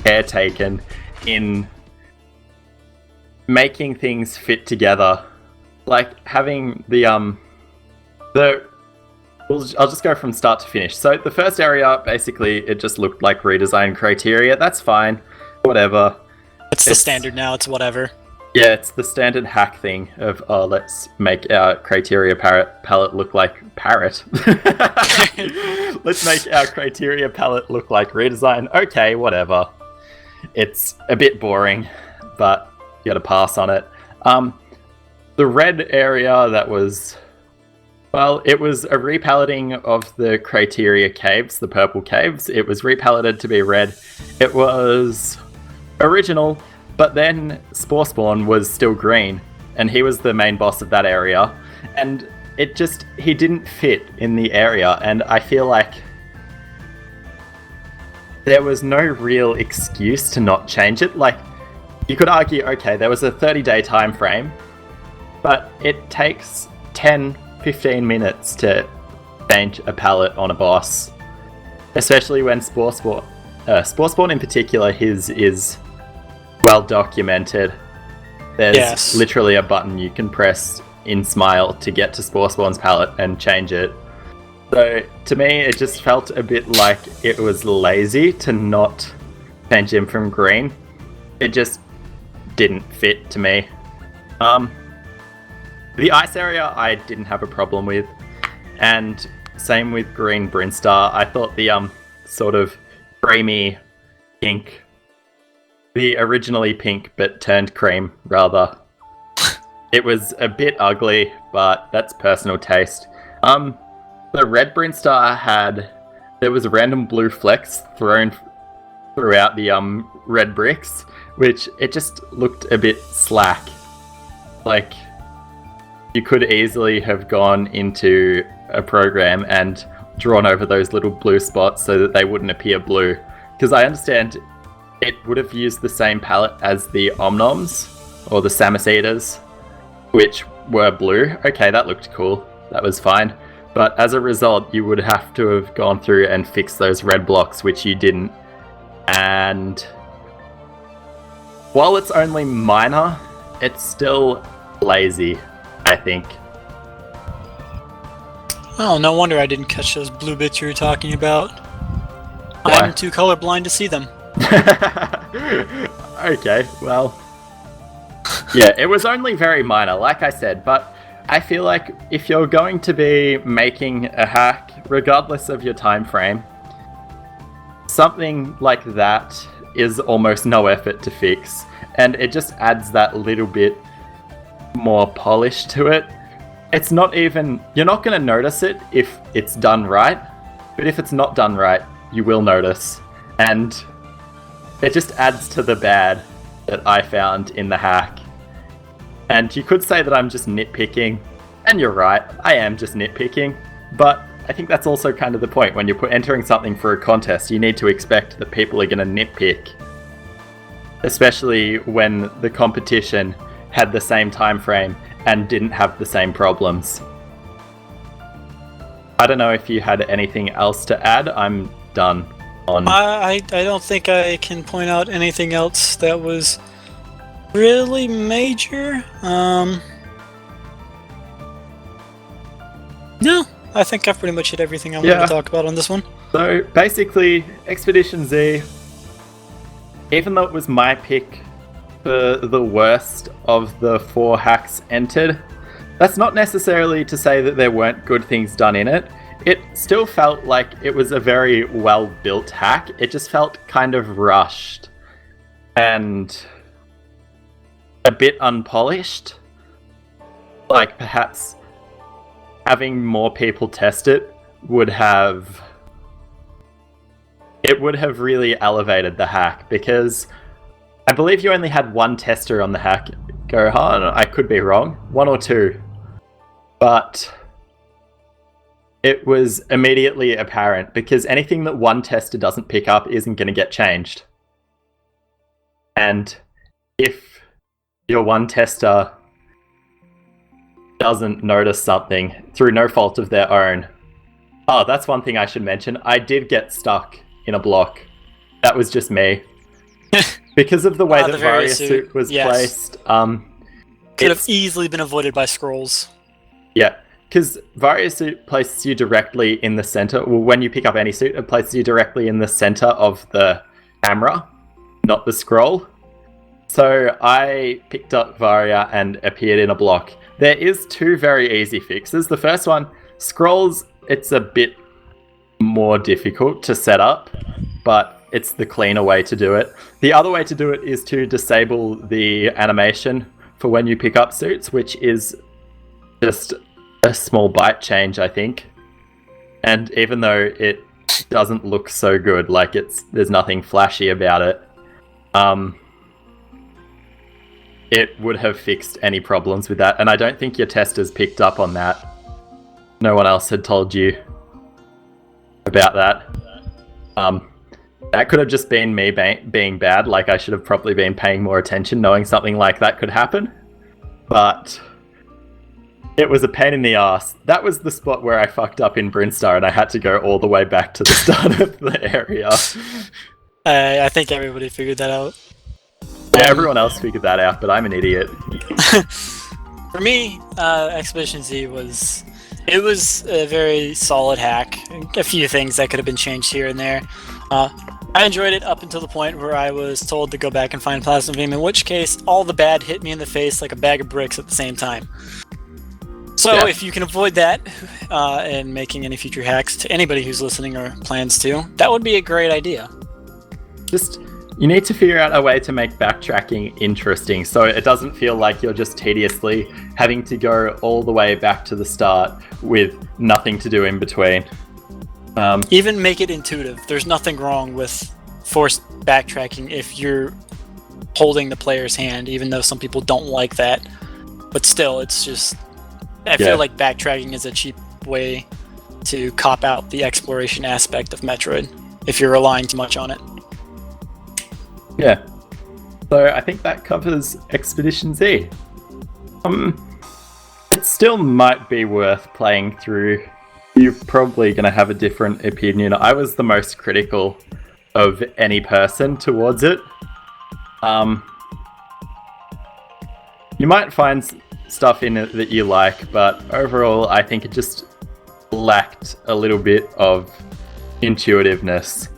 care taken in making things fit together. Like having I'll just go from start to finish. So the first area, basically, it just looked like redesign criteria. That's fine. Whatever. It's the standard now, it's whatever. Yeah, it's the standard hack thing of, let's make our criteria palette look like parrot. Let's make our criteria palette look like redesign. Okay, whatever. It's a bit boring, but you gotta pass on it. The red area, that was... Well, it was a repaleting of the criteria caves, the purple caves. It was repaleted to be red. It was original, but then Spore Spawn was still green, and he was the main boss of that area. And he didn't fit in the area, and I feel like there was no real excuse to not change it. Like, you could argue, okay, there was a 30-day time frame, but it takes 10-15 minutes to change a palette on a boss, especially when Spore Spawn in particular, his is well documented. There's literally a button you can press in Smile to get to Spore Spawn's palette and change it. So to me, it just felt a bit like it was lazy to not change him from green. It just didn't fit to me. The ice area I didn't have a problem with, and same with green Brinstar. I thought the sort of creamy pink, the originally pink but turned cream rather, it was a bit ugly, but that's personal taste. The red Brinstar there was random blue flecks thrown throughout the red bricks, which it just looked a bit slack. Like, you could easily have gone into a program and drawn over those little blue spots so that they wouldn't appear blue. Because I understand it would have used the same palette as the Omnoms, or the Samus Eaters, which were blue. Okay, that looked cool. That was fine. But as a result, you would have to have gone through and fixed those red blocks, which you didn't. And while it's only minor, it's still lazy, I think. Oh, no wonder I didn't catch those blue bits you were talking about. Why? I'm too colorblind to see them. Okay, well... Yeah, it was only very minor, like I said, but I feel like if you're going to be making a hack, regardless of your time frame, something like that is almost no effort to fix, and it just adds that little bit more polish to it. It's not even... You're not going to notice it if it's done right, but if it's not done right, you will notice. And it just adds to the bad that I found in the hack. And you could say that I'm just nitpicking, and you're right, I am just nitpicking, but I think that's also kind of the point. When you're entering something for a contest, you need to expect that people are going to nitpick. Especially when the competition had the same time frame and didn't have the same problems. I don't know if you had anything else to add. I'm done on... I don't think I can point out anything else that was really major. No, I think I've pretty much hit everything I wanted to talk about on this one. So basically, Expedition Z, even though it was my pick for the worst of the 4 hacks entered, that's not necessarily to say that there weren't good things done in it. It still felt like it was a very well-built hack. It just felt kind of rushed and a bit unpolished. Like, perhaps having more people test it would have really elevated the hack, because I believe you only had one tester on the hack, Gohan. I could be wrong. 1 or 2. But it was immediately apparent because anything that one tester doesn't pick up isn't going to get changed. And if your one tester doesn't notice something through no fault of their own... Oh, that's one thing I should mention. I did get stuck in a block. That was just me. Because of the way that Varia Suit was placed. Could have easily been avoided by scrolls. Yeah, because Varia Suit places you directly in the center. Well, when you pick up any suit, it places you directly in the center of the camera, not the scroll. So I picked up Varia and appeared in a block. There is two very easy fixes. The first one, scrolls, it's a bit more difficult to set up, but it's the cleaner way to do it. The other way to do it is to disable the animation for when you pick up suits, which is just a small byte change, I think. And even though it doesn't look so good, like there's nothing flashy about it, it would have fixed any problems with that. And I don't think your testers picked up on that. No one else had told you about that. That could have just been me being bad. Like, I should have probably been paying more attention, knowing something like that could happen. But it was a pain in the ass. That was the spot where I fucked up in Brinstar, and I had to go all the way back to the start of the area. I think everybody figured that out. Yeah, everyone else figured that out, but I'm an idiot. For me, Expedition Z was a very solid hack. A few things that could have been changed here and there. I enjoyed it up until the point where I was told to go back and find Plasma Beam, in which case all the bad hit me in the face like a bag of bricks at the same time. So if you can avoid that and making any future hacks to anybody who's listening or plans to, that would be a great idea. You need to figure out a way to make backtracking interesting so it doesn't feel like you're just tediously having to go all the way back to the start with nothing to do in between. Even make it intuitive. There's nothing wrong with forced backtracking if you're holding the player's hand, even though some people don't like that. But still, it's just... I feel like backtracking is a cheap way to cop out the exploration aspect of Metroid, if you're relying too much on it. Yeah. So I think that covers Expedition Z. It still might be worth playing through. You're probably going to have a different opinion. I was the most critical of any person towards it. You might find stuff in it that you like, but overall I think it just lacked a little bit of intuitiveness.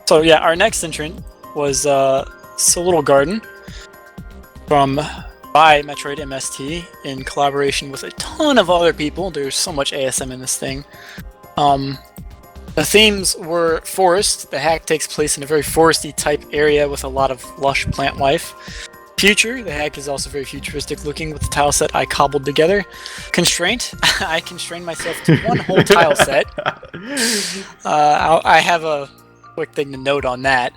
So yeah, our next entrant was Little Garden by Metroid MST in collaboration with a ton of other people. There's so much ASM in this thing. The themes were forest. The hack takes place in a very foresty type area with a lot of lush plant life. Future, the hack is also very futuristic looking with the tile set I cobbled together. Constraint, I constrained myself to one whole tile set. I have a quick thing to note on that.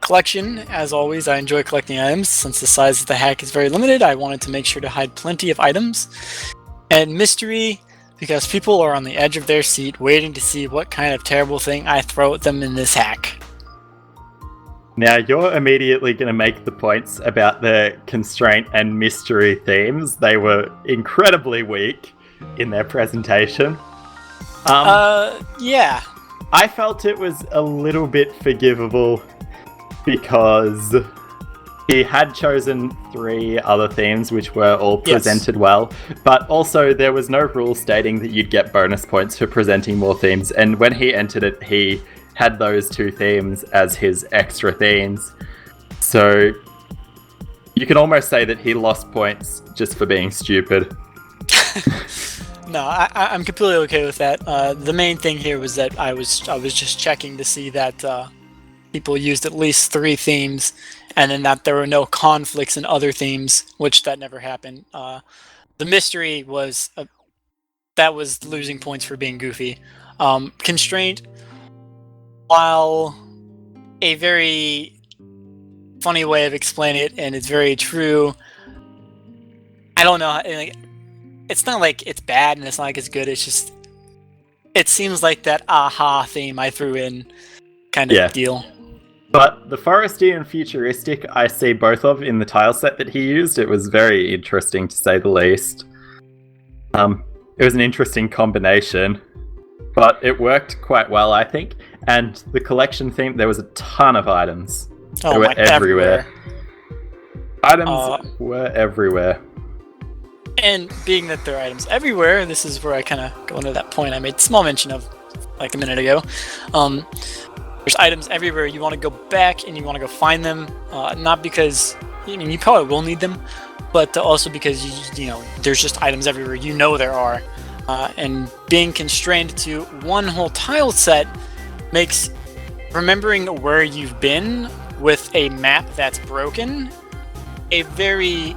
Collection, as always, I enjoy collecting items. Since the size of the hack is very limited, I wanted to make sure to hide plenty of items. And mystery, because people are on the edge of their seat waiting to see what kind of terrible thing I throw at them in this hack. Now, you're immediately going to make the points about the constraint and mystery themes. They were incredibly weak in their presentation. Yeah. I felt it was a little bit forgivable because he had chosen 3 other themes which were all presented well, but also there was no rule stating that you'd get bonus points for presenting more themes, and when he entered it, he had those 2 themes as his extra themes. So you can almost say that he lost points just for being stupid. No, I'm completely okay with that. The main thing here was that I was just checking to see that people used at least 3 themes, and then that there were no conflicts in other themes, which that never happened. The mystery was that was losing points for being goofy. Constraint, while a very funny way of explaining it, and it's very true, I don't know. it's not like it's bad and it's not like it's good. It's just it seems like that aha theme I threw in kind of deal. But the foresty and futuristic I see both of in the tile set that he used. It was very interesting to say the least. It was an interesting combination, but it worked quite well, I think. And the collection theme, there was a ton of items. They were everywhere. Items were everywhere. And being that there are items everywhere, this is where I kind of go into that point I made small mention of like a minute ago. There's items everywhere. You want to go back and you want to go find them, not because you probably will need them, but also because you know there's just items everywhere. You know there are, and being constrained to one whole tile set makes remembering where you've been with a map that's broken a very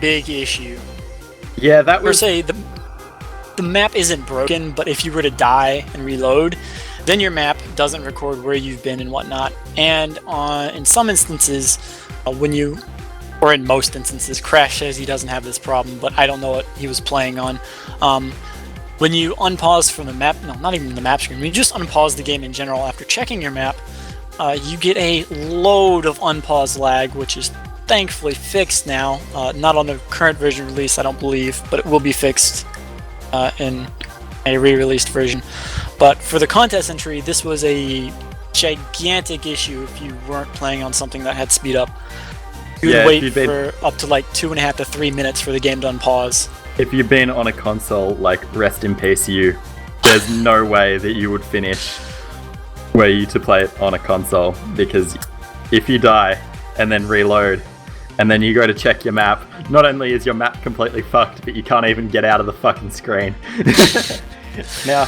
big issue. Yeah, that was... Per se, the map isn't broken, but if you were to die and reload, then your map doesn't record where you've been and whatnot. And in some instances, or in most instances, Crash says he doesn't have this problem, but I don't know what he was playing on. When you unpause from the map, no, not even the map screen, when you just unpause the game in general after checking your map, you get a load of unpause lag, which is thankfully fixed now. Not on the current version release, I don't believe, but it will be fixed in a re-released version. But for the contest entry, this was a gigantic issue if you weren't playing on something that had speed up. You would wait for up to like 2.5 to 3 minutes for the game to unpause. If you've been on a console, like rest in peace you, there's no way that you would finish were you to play it on a console, because if you die and then reload and then you go to check your map, not only is your map completely fucked, but you can't even get out of the fucking screen. Now,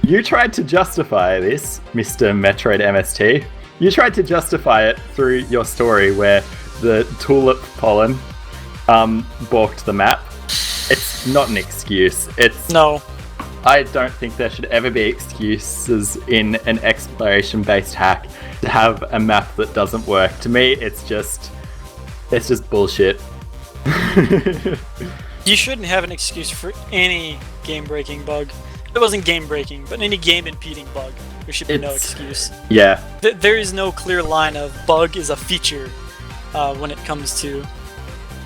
you tried to justify this, Mr. Metroid MST. You tried to justify it through your story where the tulip pollen balked the map. It's not an excuse. No. I don't think there should ever be excuses in an exploration-based hack to have a map that doesn't work. To me, it's just bullshit. You shouldn't have an excuse for any game-breaking bug. It wasn't game-breaking, but any game-impeding bug. There should be no excuse. Yeah. There is no clear line of bug is a feature when it comes to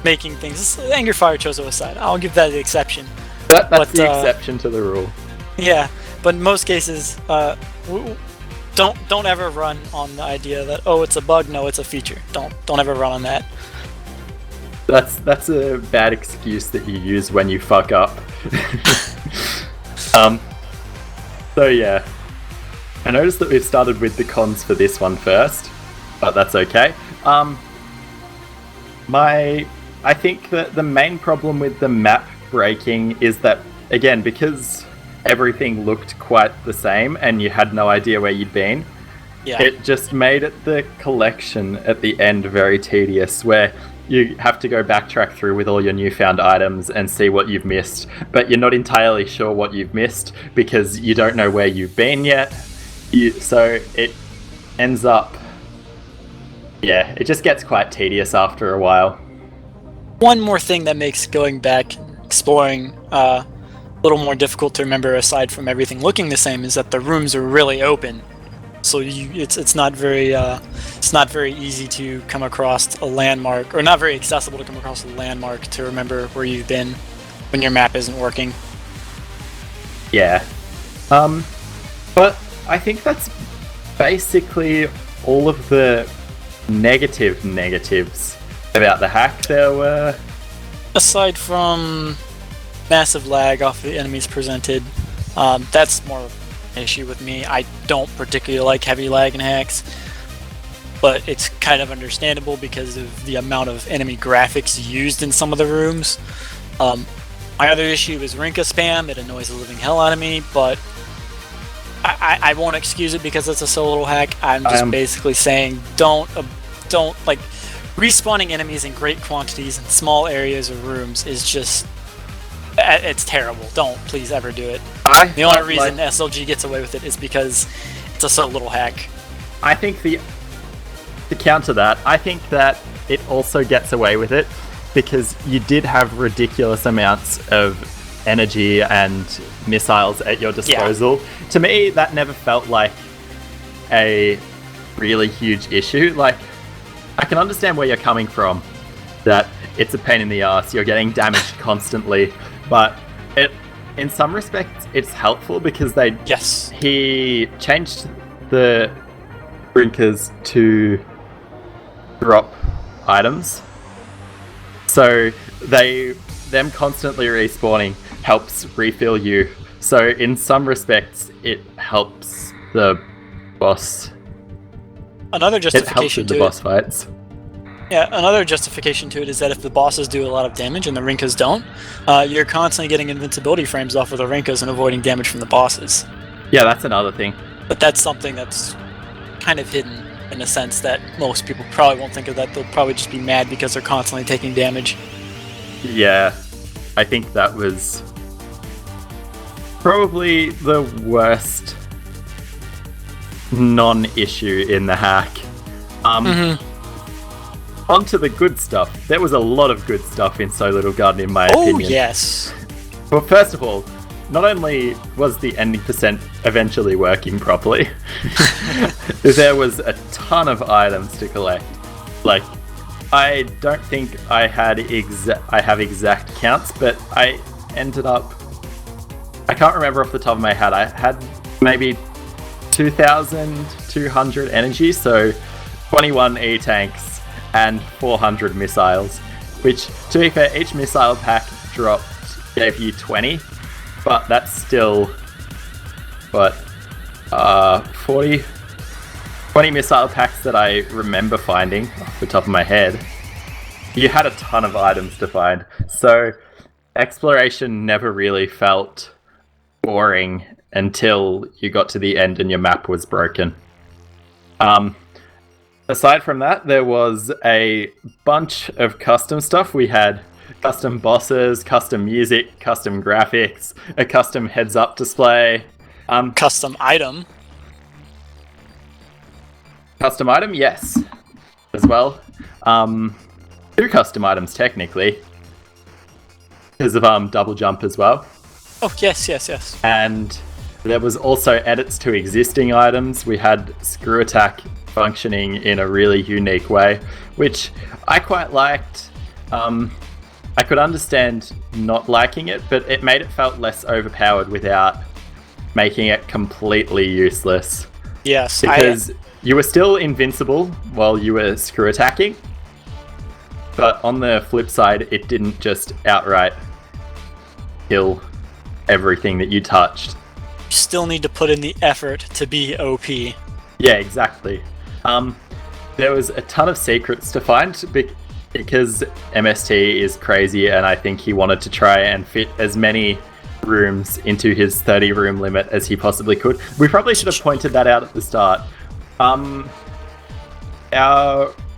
making things. Anger Fire Chozo aside, I'll give that the exception. That's the exception to the rule. Yeah, but in most cases, don't ever run on the idea that it's a bug. No, it's a feature. Don't ever run on that. That's a bad excuse that you use when you fuck up. So yeah, I noticed that we've started with the cons for this one first, but that's okay. I think that the main problem with the map breaking is that, again, because everything looked quite the same and you had no idea where you'd been, it just made the collection at the end very tedious, where you have to go backtrack through with all your newfound items and see what you've missed, but you're not entirely sure what you've missed because you don't know where you've been yet. So it ends up, it just gets quite tedious after a while. One more thing that makes going back exploring a little more difficult to remember, aside from everything looking the same, is that the rooms are really open. So it's not very easy to come across a landmark, or not very accessible to come across a landmark to remember where you've been when your map isn't working. Yeah. But I think that's basically all of the negatives about the hack. There were, aside from massive lag off the enemies presented, that's more of an issue with me. I don't particularly like heavy lag in hacks, but it's kind of understandable because of the amount of enemy graphics used in some of the rooms. My other issue is Rinka spam. It annoys the living hell out of me, but I won't excuse it because it's a solo hack. I'm just basically saying don't like respawning enemies in great quantities in small areas of rooms is just, it's terrible. Don't please ever do it. The only reason SLG gets away with it is because it's a so little hack. I think to counter that, I think that it also gets away with it because you did have ridiculous amounts of energy and missiles at your disposal. Yeah. To me, that never felt like a really huge issue. Like, I can understand where you're coming from, that it's a pain in the ass, you're getting damaged constantly, but in some respects it's helpful because he changed the drinkers to drop items, so them constantly respawning helps refill you. So in some respects it helps the boss. Another justification to boss fights. Yeah, another justification to it is that if the bosses do a lot of damage and the Rinkas don't, you're constantly getting invincibility frames off of the Rinkas and avoiding damage from the bosses. Yeah, that's another thing. But that's something that's kind of hidden in a sense that most people probably won't think of that. They'll probably just be mad because they're constantly taking damage. Yeah, I think that was probably the worst non-issue in the hack. On to the good stuff. There was a lot of good stuff in So Little Garden, in my opinion. Oh, yes. Well, first of all, not only was the ending percent eventually working properly, there was a ton of items to collect. Like, I don't think I have exact counts, but I ended up... I can't remember off the top of my head. I had maybe 2,200 energy, so 21 E-tanks and 400 missiles, which, to be fair, each missile pack gave you 20, but that's still, 20 missile packs that I remember finding off the top of my head. You had a ton of items to find, so exploration never really felt boring until you got to the end and your map was broken. Aside from that, there was a bunch of custom stuff. We had custom bosses, custom music, custom graphics, a custom heads-up display. Custom item. Custom item, yes, as well. 2 custom items, technically, because of double jump as well. Oh, yes. And there was also edits to existing items. We had screw attack functioning in a really unique way, which I quite liked. I could understand not liking it, but it made it felt less overpowered without making it completely useless. Yes, because you were still invincible while you were screw attacking, but on the flip side, it didn't just outright kill everything that you touched. You still need to put in the effort to be OP. Yeah, exactly. There was a ton of secrets to find because MST is crazy, and I think he wanted to try and fit as many rooms into his 30 room limit as he possibly could. We probably should have pointed that out at the start. Our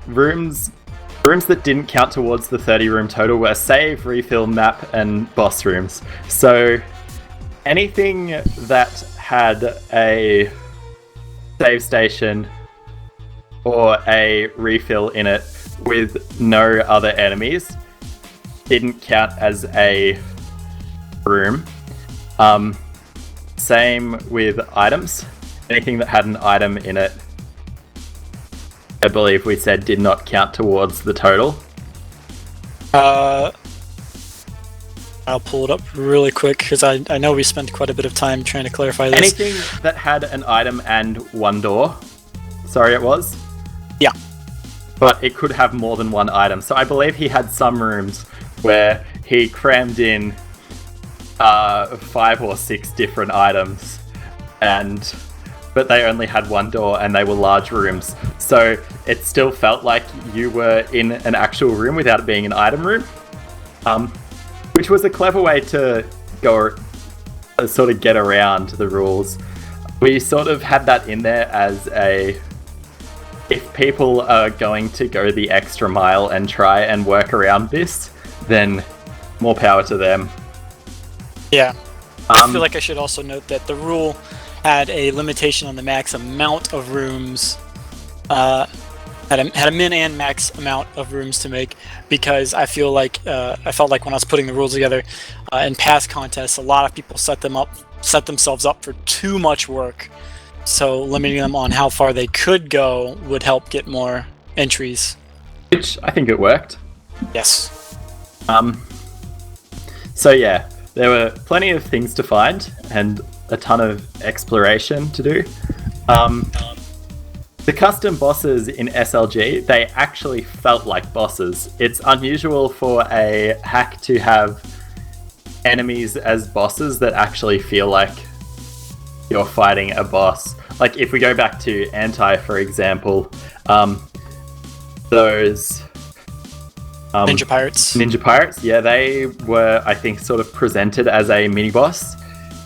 rooms that didn't count towards the 30 room total were save, refill, map, and boss rooms. So anything that had a save station or a refill in it with no other enemies didn't count as a room. Same with items. Anything that had an item in it, I believe we said, did not count towards the total. I'll pull it up really quick because I know we spent quite a bit of time trying to clarify this. Anything that had an item and one door. Sorry, it was? Yeah. But it could have more than one item. So I believe he had some rooms where he crammed in 5 or 6 different items, but they only had one door and they were large rooms. So it still felt like you were in an actual room without it being an item room. Which was a clever way to sort of get around the rules. We sort of had that in there as if people are going to go the extra mile and try and work around this, then more power to them. Yeah. I feel like I should also note that the rule had a limitation on the max amount of rooms had a min and max amount of rooms to make, because I felt like when I was putting the rules together in past contests, a lot of people set themselves up for too much work. So limiting them on how far they could go would help get more entries. Which I think it worked. Yes. So yeah, there were plenty of things to find and a ton of exploration to do. The custom bosses in SLG, they actually felt like bosses. It's unusual for a hack to have enemies as bosses that actually feel like you're fighting a boss. Like if we go back to A.N.T.I, for example, those Ninja Pirates, yeah, they were, I think, sort of presented as a mini-boss.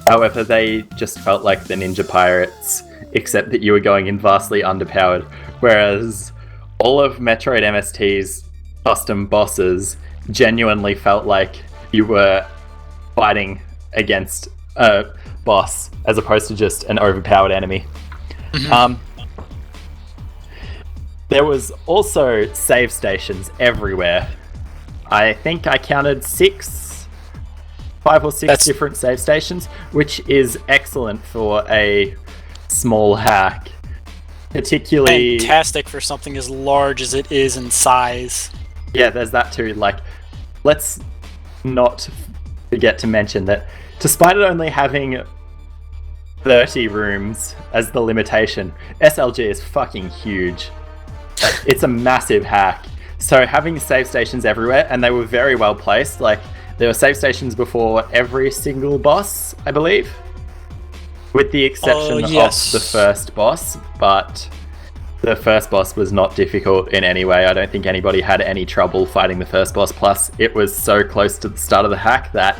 However, they just felt like the Ninja Pirates, except that you were going in vastly underpowered. Whereas all of Metroid MST's custom bosses genuinely felt like you were fighting against a boss as opposed to just an overpowered enemy. There was also save stations everywhere. I think I counted 5 or 6 different save stations, which is excellent for a small hack. Particularly fantastic for something as large as it is in size. Yeah, there's that too. Like, let's not forget to mention that despite it only having 30 rooms as the limitation, SLG is fucking huge. It's a massive hack. So having save stations everywhere, and they were very well placed. Like, there were save stations before every single boss, I believe, with the exception of the first boss. But the first boss was not difficult in any way. I don't think anybody had any trouble fighting the first boss. Plus, it was so close to the start of the hack that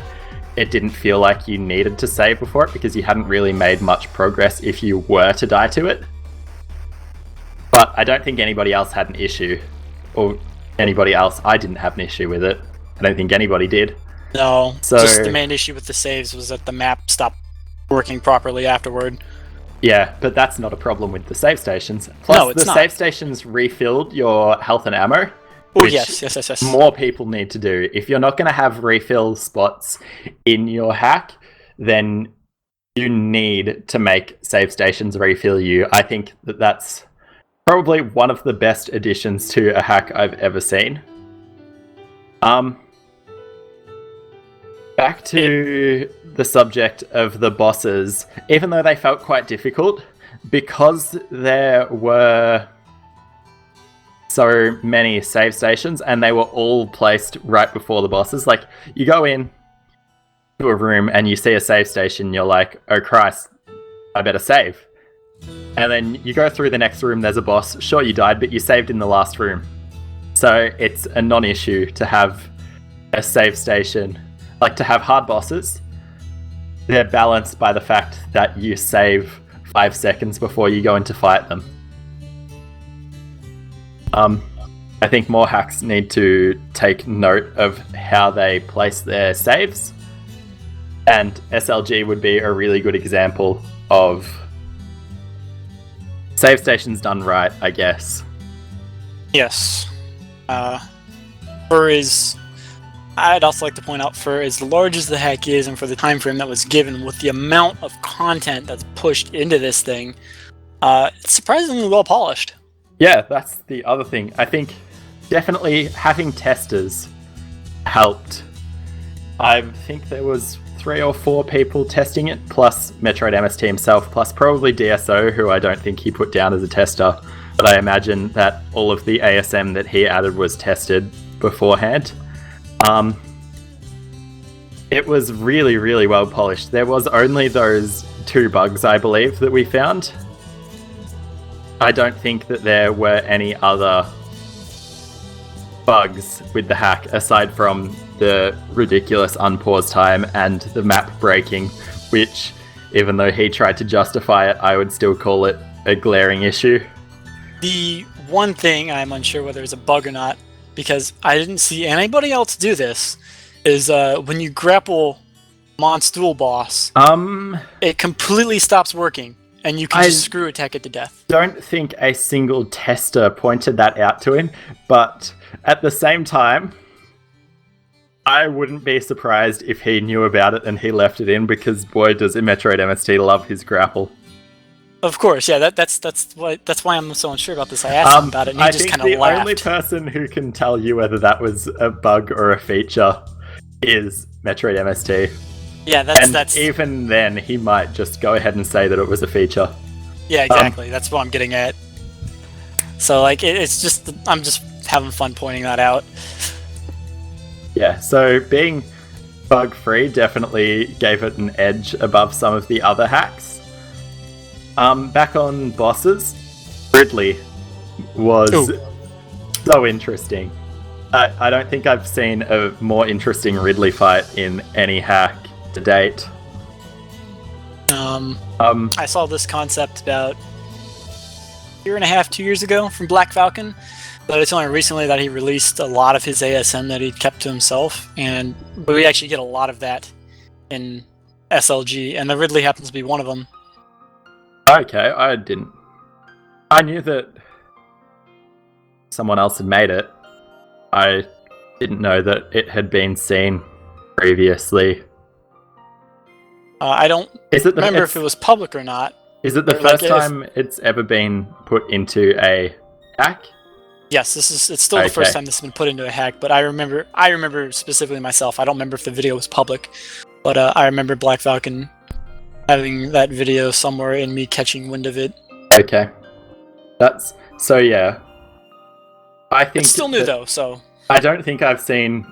it didn't feel like you needed to save before it, because you hadn't really made much progress if you were to die to it. But I don't think anybody else had an issue, or anybody else. I didn't have an issue with it. I don't think anybody did. No, so just the main issue with the saves was that the map stopped working properly afterward. Yeah, but that's not a problem with the save stations. Plus, the save stations refilled your health and ammo. Oh, yes. More people need to do. If you're not going to have refill spots in your hack, then you need to make save stations refill you. I think that that's probably one of the best additions to a hack I've ever seen. Back to the subject of the bosses, even though they felt quite difficult, because there were so many save stations and they were all placed right before the bosses. Like, you go in to a room and you see a save station, you're like, oh Christ, I better save. And then you go through the next room, there's a boss. Sure, you died, but you saved in the last room. So it's a non-issue to have a save station. Like, to have hard bosses, they're balanced by the fact that you save 5 seconds before you go in to fight them. I think more hacks need to take note of how they place their saves, and SLG would be a really good example of save stations done right, I guess. Yes. I'd also like to point out, for as large as the hack is and for the time frame that was given, with the amount of content that's pushed into this thing, it's surprisingly well polished. Yeah, that's the other thing. I think definitely having testers helped. I think there was 3 or 4 people testing it, plus Metroid MST himself, plus probably DSO, who I don't think he put down as a tester, but I imagine that all of the ASM that he added was tested beforehand. It was really, really well polished. There was only those 2 bugs, I believe, that we found. I don't think that there were any other bugs with the hack, aside from the ridiculous unpause time and the map breaking, which, even though he tried to justify it, I would still call it a glaring issue. The one thing I'm unsure whether it's a bug or not, because I didn't see anybody else do this, is when you grapple Monstool boss, it completely stops working. and you can just screw attack it to death. Don't think a single tester pointed that out to him, but at the same time, I wouldn't be surprised if he knew about it and he left it in, because boy does Metroid MST love his grapple. Of course, yeah. That's why I'm so unsure about this. I asked him about it, and he just kind of laughed. The only person who can tell you whether that was a bug or a feature is Metroid MST. Yeah, that's even then, he might just go ahead and say that it was a feature. Yeah, exactly. That's what I'm getting at. So, like, it's just I'm just having fun pointing that out. Yeah, so being bug-free definitely gave it an edge above some of the other hacks. Back on bosses, Ridley was so interesting. I don't think I've seen a more interesting Ridley fight in any hack to date. I saw this concept about a year and a half, 2 years ago from Black Falcon, but it's only recently that he released a lot of his ASM that he kept to himself, but we actually get a lot of that in SLG, and the Ridley happens to be one of them. Okay, I knew that someone else had made it. I didn't know that it had been seen previously. I don't remember if it was public or not. Is it the first time it's ever been put into a hack? Yes, it's still the first time this has been put into a hack, but I remember specifically myself. I don't remember if the video was public, but I remember Black Falcon having that video somewhere and me catching wind of it. Okay. Yeah. I think it's still new though, so I don't think I've seen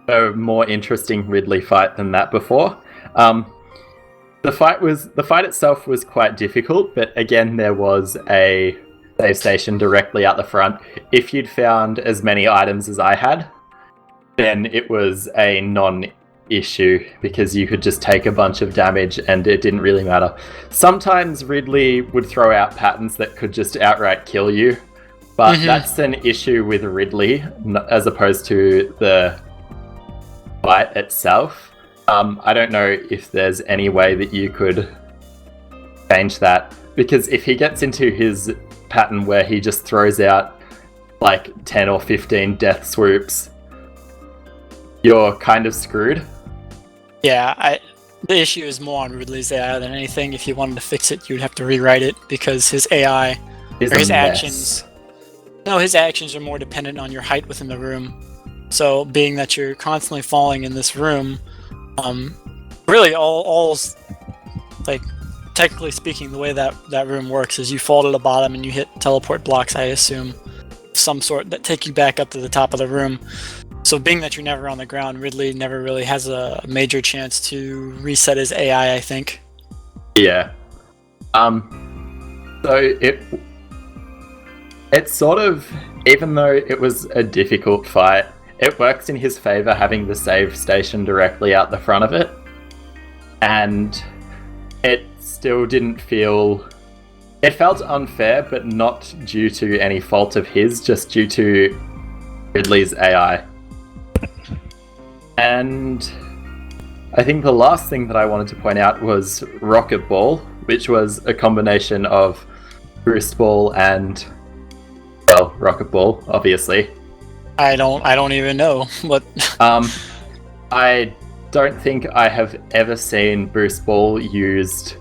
a more interesting Ridley fight than that before. The fight itself was quite difficult, but again there was a save station directly out the front. If you'd found as many items as I had, then it was a non-issue, because you could just take a bunch of damage and it didn't really matter. Sometimes Ridley would throw out patterns that could just outright kill you, but that's an issue with Ridley as opposed to the fight itself. I don't know if there's any way that you could change that, because if he gets into his pattern where he just throws out like 10 or 15 death swoops, you're kind of screwed. Yeah, the issue is more on Ridley's AI than anything. If you wanted to fix it, you'd have to rewrite it, because his AI or his actions. No, his actions are more dependent on your height within the room. So, being that you're constantly falling in this room, really all's like, technically speaking, the way that room works is you fall to the bottom and you hit teleport blocks, I assume, some sort that take you back up to the top of the room. So being that you're never on the ground, Ridley never really has a major chance to reset his AI, I think. Yeah. So it's sort of, even though it was a difficult fight, it works in his favor having the save station directly out the front of it. And it still didn't feel... It felt unfair, but not due to any fault of his, just due to Ridley's AI. And I think the last thing that I wanted to point out was Rocket Ball, which was a combination of Boost Ball and, well, Rocket Ball, obviously. I don't even know what. I don't think I have ever seen Boost Ball used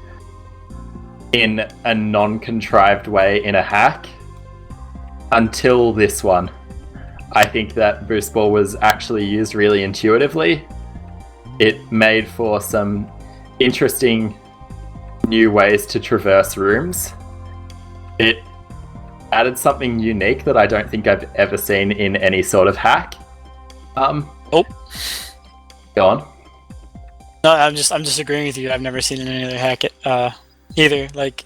in a non-contrived way in a hack until this one. I think that Boost Ball was actually used really intuitively. It made for some interesting new ways to traverse rooms. It added something unique that I don't think I've ever seen in any sort of hack. Oh. Go on. No, I'm just agreeing with you. I've never seen any other hack either. Like,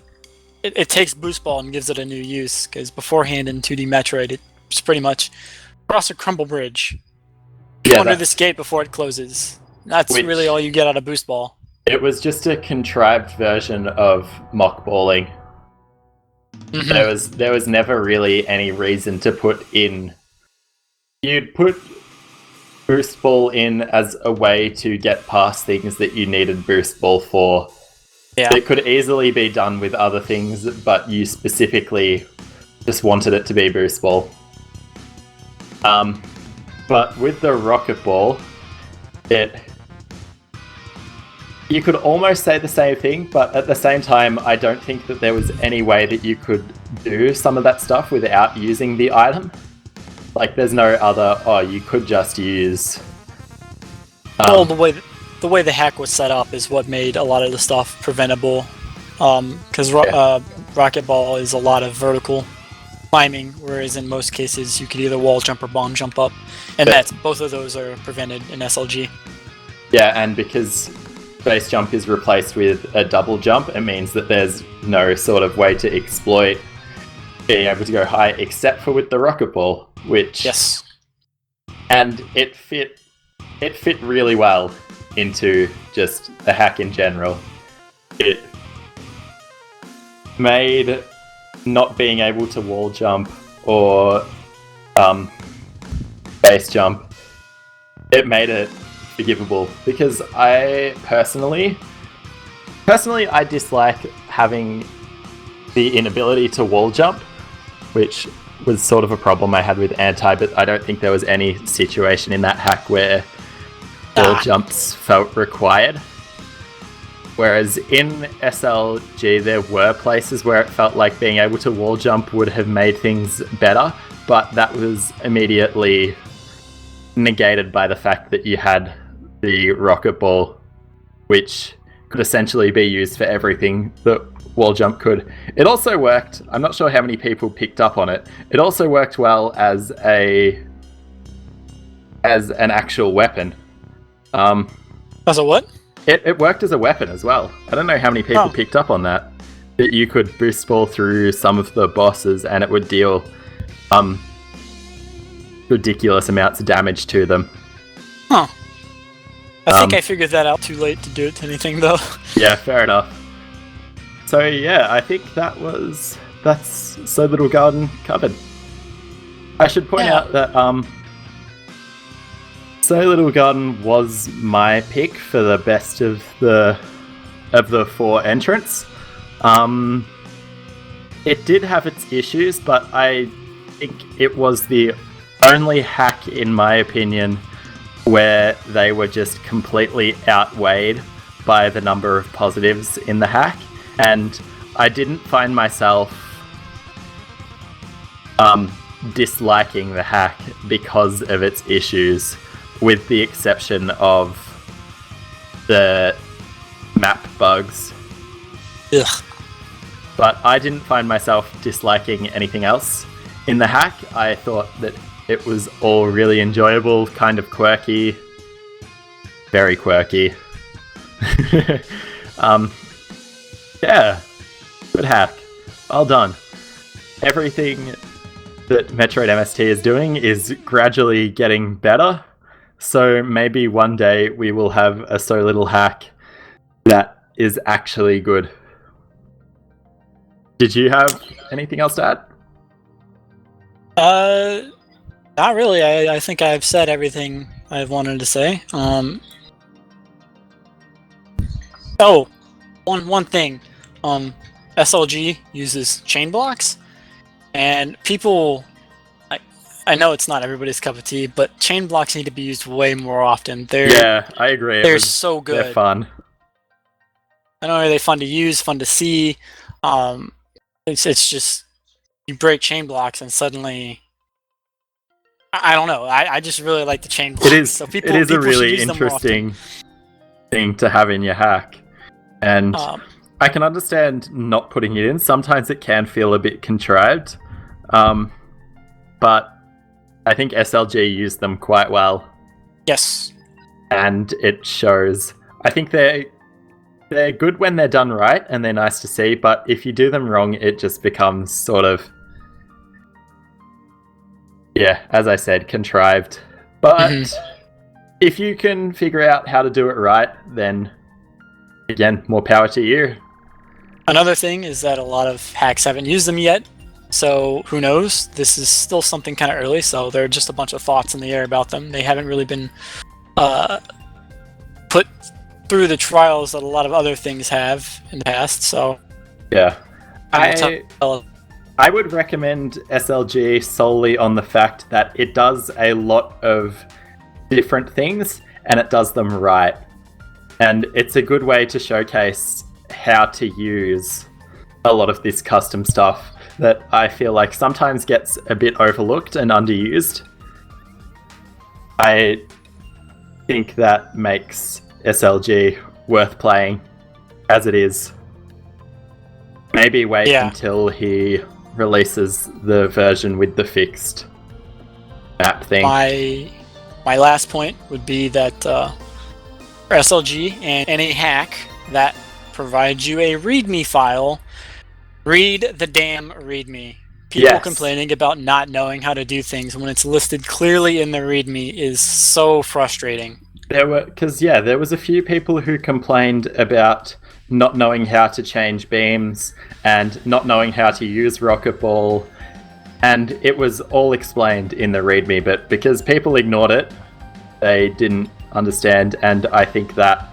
it takes Boost Ball and gives it a new use, because beforehand in 2D Metroid, it's pretty much cross a crumble bridge. Go under this gate before it closes. That's really all you get out of Boost Ball. It was just a contrived version of mock balling. There was never really any reason to put in... You'd put Boost Ball in as a way to get past things that you needed Boost Ball for. Yeah. It could easily be done with other things, but you specifically just wanted it to be boost ball. But with the rocket ball, you could almost say the same thing, but at the same time, I don't think that there was any way that you could do some of that stuff without using the item. Like, there's no other, you could just use... well, the way the hack was set up is what made a lot of the stuff preventable. Because Rocket Ball is a lot of vertical climbing, whereas in most cases you could either wall jump or bomb jump up, and both of those are prevented in SLG. Yeah, and because base jump is replaced with a double jump, it means that there's no sort of way to exploit being able to go high except for with the rocket ball, which... Yes. And it fit really well into just the hack in general. It made not being able to wall jump or base jump, it made it forgivable, because I personally I dislike having the inability to wall jump, which was sort of a problem I had with A.N.T.I, but I don't think there was any situation in that hack where wall jumps felt required. Whereas in SLG there were places where it felt like being able to wall jump would have made things better, but that was immediately negated by the fact that you had the rocket ball, which could essentially be used for everything that wall jump could. It also worked, I'm not sure how many people picked up on it, it also worked well as an actual weapon. As a what? It worked as a weapon as well. I don't know how many people picked up on that. That you could boost ball through some of the bosses and it would deal ridiculous amounts of damage to them. Huh. I think I figured that out too late to do it to anything, though. Yeah, fair enough. So yeah, I think that's So Little Garden covered. I should point out that So Little Garden was my pick for the best of the 4 entrants. It did have its issues, but I think it was the only hack, in my opinion, where they were just completely outweighed by the number of positives in the hack, and I didn't find myself disliking the hack because of its issues, with the exception of the map bugs. Ugh. But I didn't find myself disliking anything else in the hack. I thought that it was all really enjoyable, kind of quirky. Very quirky. Yeah, good hack. Well done. Everything that Metroid MST is doing is gradually getting better. So maybe one day we will have a So Little hack that is actually good. Did you have anything else to add? Not really. I think I've said everything I've wanted to say. Oh, one thing. SLG uses chain blocks, and people... I know it's not everybody's cup of tea, but chain blocks need to be used way more often. Yeah, I agree. They're so good. They're fun. Not only are they fun to use, fun to see, it's just, you break chain blocks and suddenly... I don't know. I just really like the chain blocks. It is, so it is a really interesting thing to have in your hack. And I can understand not putting it in. Sometimes it can feel a bit contrived. But I think SLG used them quite well. Yes. And it shows. I think they're good when they're done right, and they're nice to see, but if you do them wrong, it just becomes sort of... Yeah, as I said, contrived. But if you can figure out how to do it right, then again, more power to you. Another thing is that a lot of hacks haven't used them yet, so who knows? This is still something kind of early, so there are just a bunch of thoughts in the air about them. They haven't really been put through the trials that a lot of other things have in the past. So yeah, I would recommend SLG solely on the fact that it does a lot of different things and it does them right. And it's a good way to showcase how to use a lot of this custom stuff that I feel like sometimes gets a bit overlooked and underused. I think that makes SLG worth playing as it is. Maybe wait until he releases the version with the fixed map thing. My last point would be that for SLG and any hack that provides you a README file, read the damn README. People complaining about not knowing how to do things when it's listed clearly in the README is so frustrating. There was a few people who complained about not knowing how to change beams and not knowing how to use Rocket Ball, and it was all explained in the README, but because people ignored it, they didn't understand, and I think that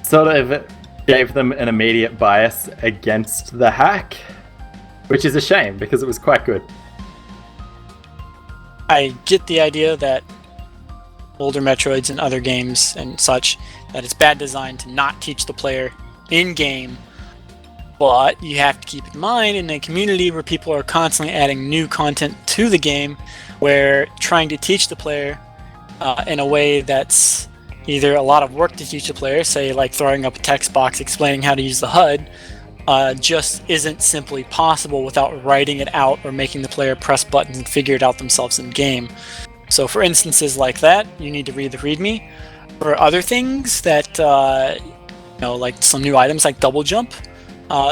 sort of gave them an immediate bias against the hack, which is a shame because it was quite good. I get the idea that older Metroids and other games and such, that it's bad design to not teach the player in-game, but you have to keep in mind in a community where people are constantly adding new content to the game, where trying to teach the player in a way that's either a lot of work to teach the player, say like throwing up a text box explaining how to use the HUD, just isn't simply possible without writing it out or making the player press buttons and figure it out themselves in game. So for instances like that, you need to read the README. For other things that, like some new items like double jump,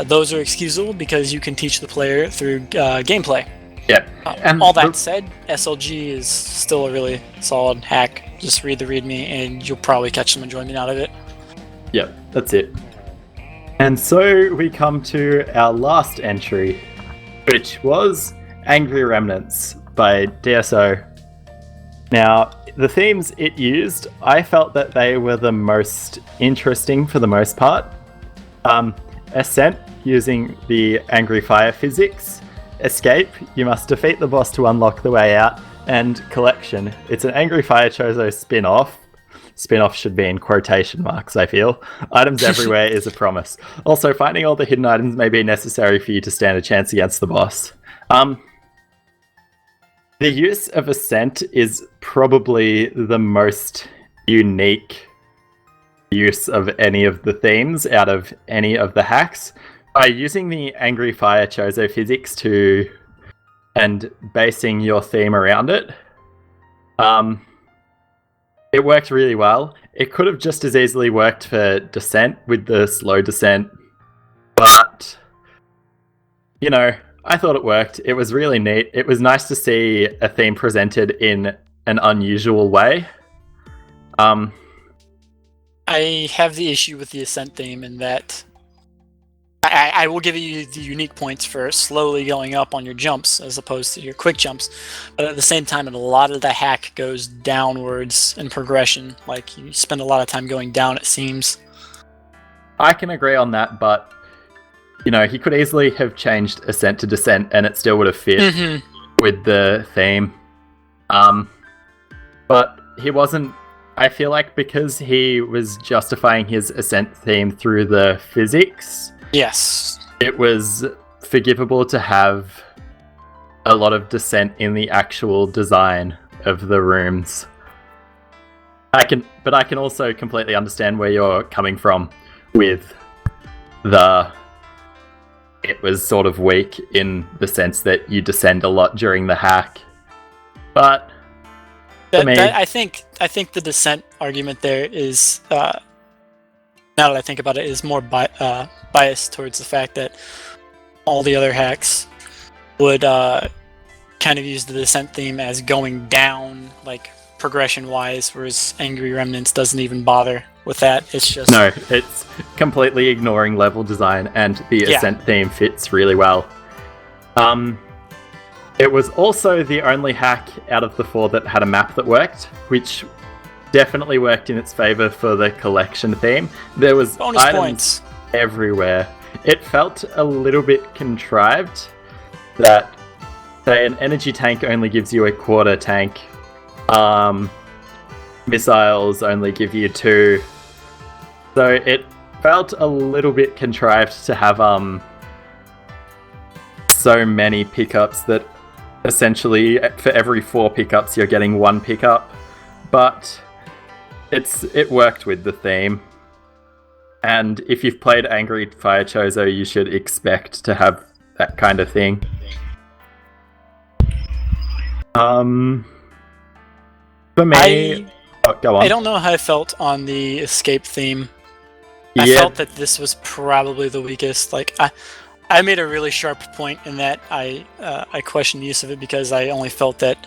those are excusable because you can teach the player through gameplay. Yeah. And all that said, SLG is still a really solid hack. Just read the README and you'll probably catch some enjoyment out of it. Yeah, that's it. And so we come to our last entry, which was Angry Remnants by DSO. Now, the themes it used, I felt that they were the most interesting for the most part. Ascent, using the Angry Fire physics. Escape, you must defeat the boss to unlock the way out. And Collection, it's an Angry Fire Chozo spin-off. Spin-off should be in quotation marks, I feel. Items everywhere is a promise. Also, finding all the hidden items may be necessary for you to stand a chance against the boss. The use of Ascent is probably the most unique use of any of the themes out of any of the hacks. By using the Angry Fire Chozo physics and basing your theme around it, it worked really well. It could have just as easily worked for Descent with the slow descent, but, I thought it worked. It was really neat. It was nice to see a theme presented in an unusual way. I have the issue with the Ascent theme in that I will give you the unique points for slowly going up on your jumps as opposed to your quick jumps, but at the same time, a lot of the hack goes downwards in progression. Like, you spend a lot of time going down, it seems. I can agree on that, but he could easily have changed Ascent to Descent and it still would have fit with the theme. But he wasn't. I feel like because he was justifying his Ascent theme through the physics, yes, it was forgivable to have a lot of Descent in the actual design of the rooms. I can also completely understand where you're coming from with it was sort of weak in the sense that you descend a lot during the hack. But I think the Descent argument there is, now that I think about it, is more biased towards the fact that all the other hacks would kind of use the Descent theme as going down, like progression-wise, whereas Angry Remnants doesn't even bother with that. It's just... No, it's completely ignoring level design, and the Ascent theme fits really well. It was also the only hack out of the 4 that had a map that worked, which definitely worked in its favor for the collection theme. There was bonus items points everywhere. It felt a little bit contrived that, say, an energy tank only gives you a quarter tank. Missiles only give you 2. So it felt a little bit contrived to have so many pickups that essentially for every 4 pickups you're getting 1 pickup. But it worked with the theme. And if you've played Angry Fire Chozo, you should expect to have that kind of thing. For me, go on. I don't know how I felt on the escape theme. I Yeah. felt that this was probably the weakest. Like I made a really sharp point in that I questioned the use of it because I only felt that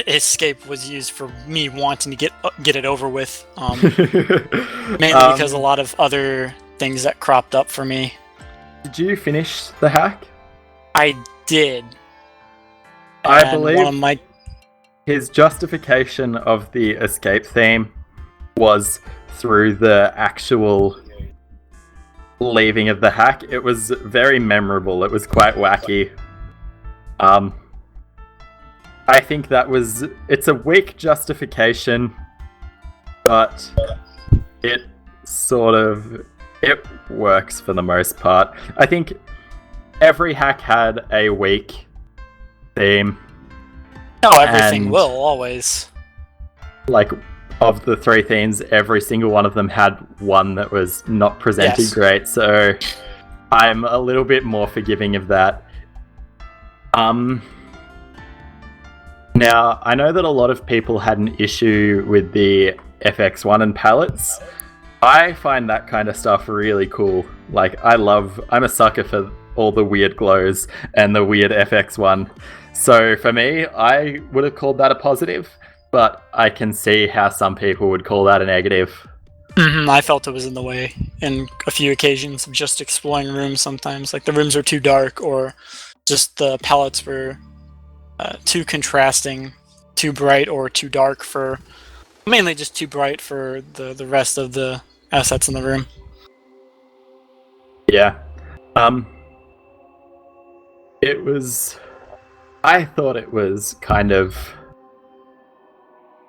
escape was used for me wanting to get it over with. Mainly because a lot of other things that cropped up for me. Did you finish the hack? I did. I And believe one of my his justification of the escape theme was through the actual leaving of the hack. It was very memorable. It was quite wacky. I think it's a weak justification, but it works for the most part. I think every hack had a weak theme. No, everything and, will always. Like, of the 3 themes, every single one of them had one that was not presented great, so I'm a little bit more forgiving of that. Now, I know that a lot of people had an issue with the FX1 and palettes. I find that kind of stuff really cool. Like, I'm a sucker for all the weird glows and the weird FX1. So for me, I would have called that a positive, but I can see how some people would call that a negative. I felt it was in the way in a few occasions of just exploring rooms sometimes. Like the rooms were too dark or just the palettes were too contrasting, too bright or too dark mainly just too bright for the rest of the assets in the room. Yeah. I thought it was kind of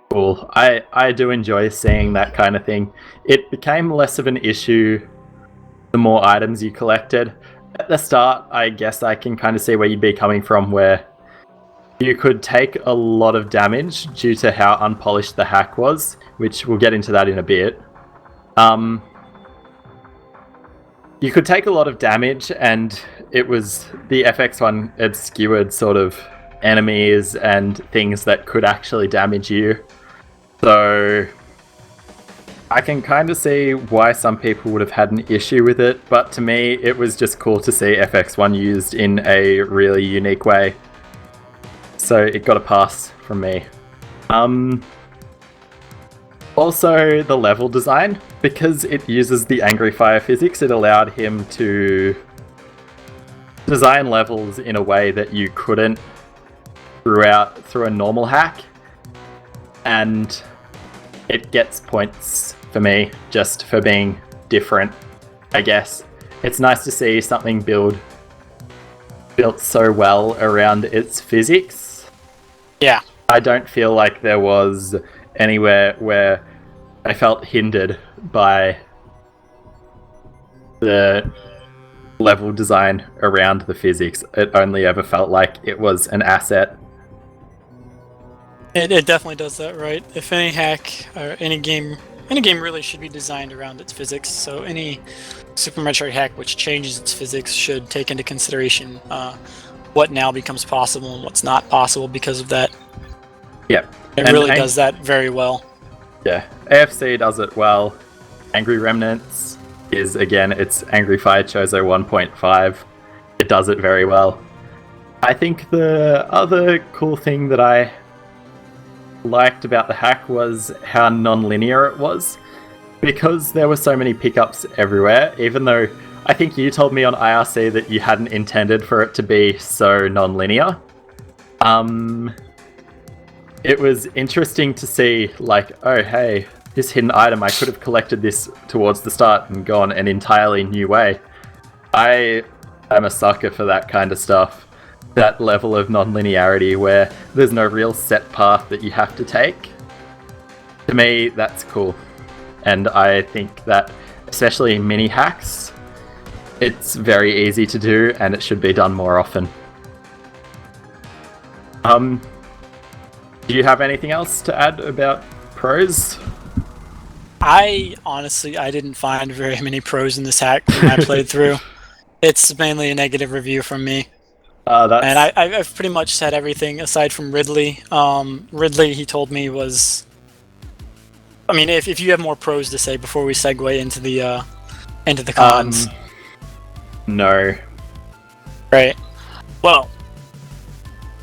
cool. I do enjoy seeing that kind of thing. It became less of an issue the more items you collected. At the start, I guess I can kind of see where you'd be coming from, where you could take a lot of damage due to how unpolished the hack was, which we'll get into that in a bit. You could take a lot of damage, and it was the FX1 obscured sort of enemies and things that could actually damage you. So I can kind of see why some people would have had an issue with it, but to me, it was just cool to see FX1 used in a really unique way. So it got a pass from me. Also, the level design, because it uses the Angry Fire physics, it allowed him to design levels in a way that you couldn't through a normal hack. And it gets points for me just for being different, I guess. It's nice to see something built so well around its physics. Yeah. I don't feel like there was anywhere where I felt hindered by the level design around the physics. It only ever felt like it was an asset. It definitely does that, right? If any hack or any game really should be designed around its physics. So any Super Metroid hack which changes its physics should take into consideration what now becomes possible and what's not possible because of that. Yeah. It really does that very well. Yeah. AFC does it well. Angry Remnants is, again, it's Angry Fire Chozo 1.5. It does it very well. I think the other cool thing that I liked about the hack was how non-linear it was, because there were so many pickups everywhere, even though I think you told me on IRC that you hadn't intended for it to be so non-linear. it was interesting to see, like, oh, hey, this hidden item, I could have collected this towards the start and gone an entirely new way. I am a sucker for that kind of stuff. That level of non-linearity where there's no real set path that you have to take. To me, that's cool. And I think that, especially in mini hacks, it's very easy to do and it should be done more often. Do you have anything else to add about pros? I didn't find very many pros in this hack when I played through. It's mainly a negative review from me. And I've pretty much said everything aside from Ridley. Ridley, he told me, was... I mean, if you have more pros to say before we segue into the cons. No. Right. Well,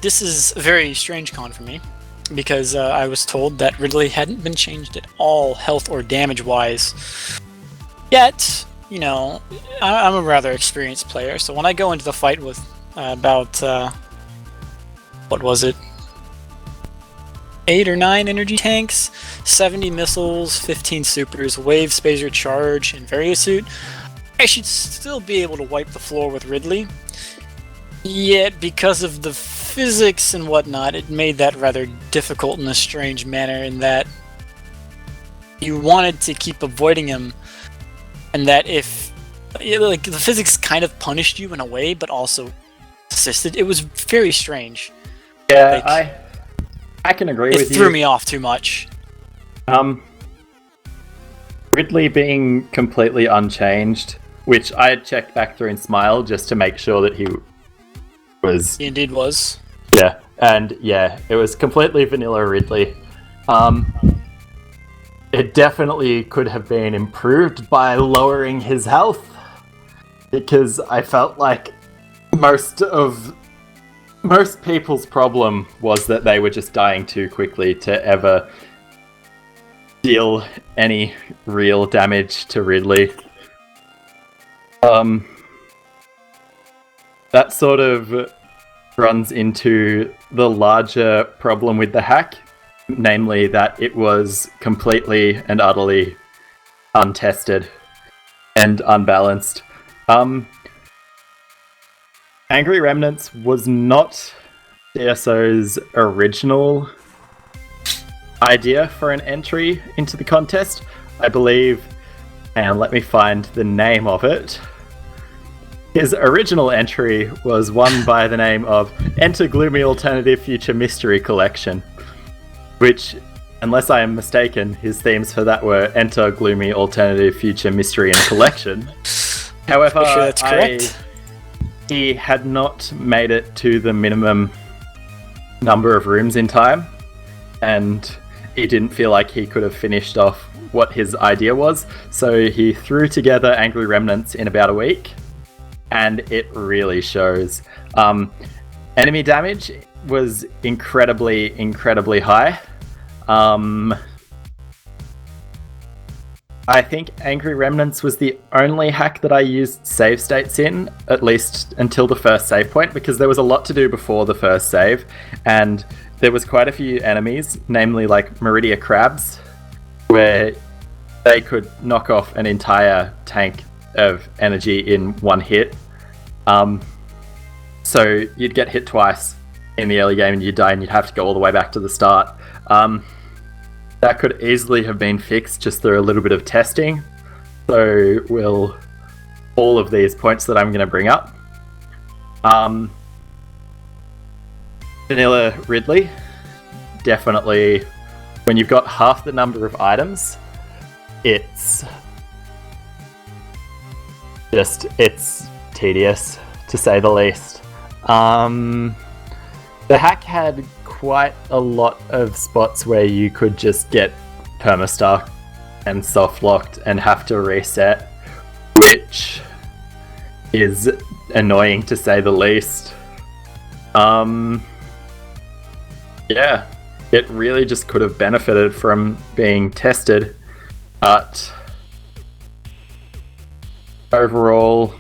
this is a very strange con for me, because I was told that Ridley hadn't been changed at all health or damage-wise. Yet, you know, I'm a rather experienced player, so when I go into the fight with about, what was it? 8 or 9 energy tanks, 70 missiles, 15 supers, wave, spacer, charge, and various suit, I should still be able to wipe the floor with Ridley. Yet, because of the physics and whatnot, it made that rather difficult in a strange manner, in that you wanted to keep avoiding him, and that if... like, the physics kind of punished you in a way, but also assisted. It was very strange. Yeah, like, I can agree with you. It threw me off too much. Ridley being completely unchanged, which I had checked back through in Smile just to make sure that he was... He indeed was. Yeah, and yeah, it was completely vanilla Ridley. It definitely could have been improved by lowering his health, because I felt like most people's problem was that they were just dying too quickly to ever deal any real damage to Ridley. That sort of runs into the larger problem with the hack, namely that it was completely and utterly untested and unbalanced. Angry Remnants was not CSO's original idea for an entry into the contest. I believe, and let me find the name of it. His original entry was one by the name of Enter Gloomy Alternative Future Mystery Collection, which, unless I am mistaken, his themes for that were Enter Gloomy Alternative Future Mystery and Collection. However, sure that's correct. He had not made it to the minimum number of rooms in time, and he didn't feel like he could have finished off what his idea was, so he threw together Angry Remnants in about a week, and it really shows. Enemy damage was incredibly high. I think Angry Remnants was the only hack that I used save states in, at least until the first save point, because there was a lot to do before the first save, and there was quite a few enemies, namely like Meridia Crabs, where they could knock off an entire tank of energy in one hit. So you'd get hit twice in the early game and you'd die and you'd have to go all the way back to the start. That could easily have been fixed just through a little bit of testing. So will all of these points that I'm going to bring up. Vanilla Ridley, definitely, when you've got half the number of items, it's tedious, to say the least. The hack had quite a lot of spots where you could just get perma-stuck and soft-locked and have to reset, which is annoying, to say the least. Yeah, it really just could have benefited from being tested, but overall,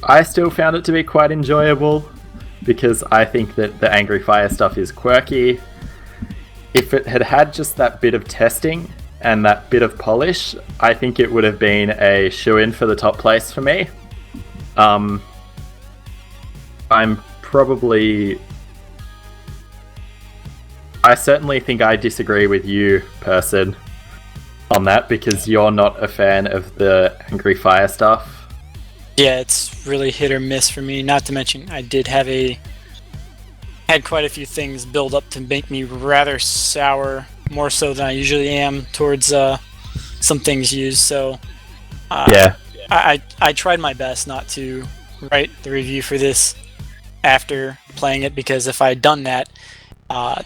I still found it to be quite enjoyable, because I think that the Angry Fire stuff is quirky, if it had had just that bit of testing and that bit of polish, I think it would have been a shoo-in for the top place for me. I'm probably... I certainly think I disagree with you, Person, on that, because you're not a fan of the Angry Fire stuff. Yeah, it's really hit or miss for me. Not to mention, I did have had quite a few things build up to make me rather sour, more so than I usually am towards some things used. So Yeah. I tried my best not to write the review for this after playing it, because if I had done that,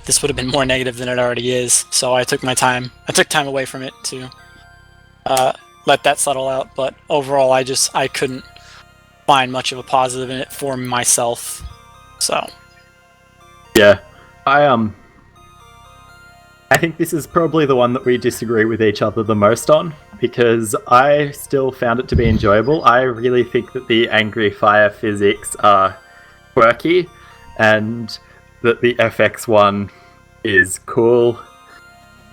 this would have been more negative than it already is. So I took my time. I took time away from it to let that settle out. But overall, I couldn't find much of a positive in it for myself. So Yeah. I think this is probably the one that we disagree with each other the most on, because I still found it to be enjoyable. I really think that the Angry Fire physics are quirky, and that the FX one is cool.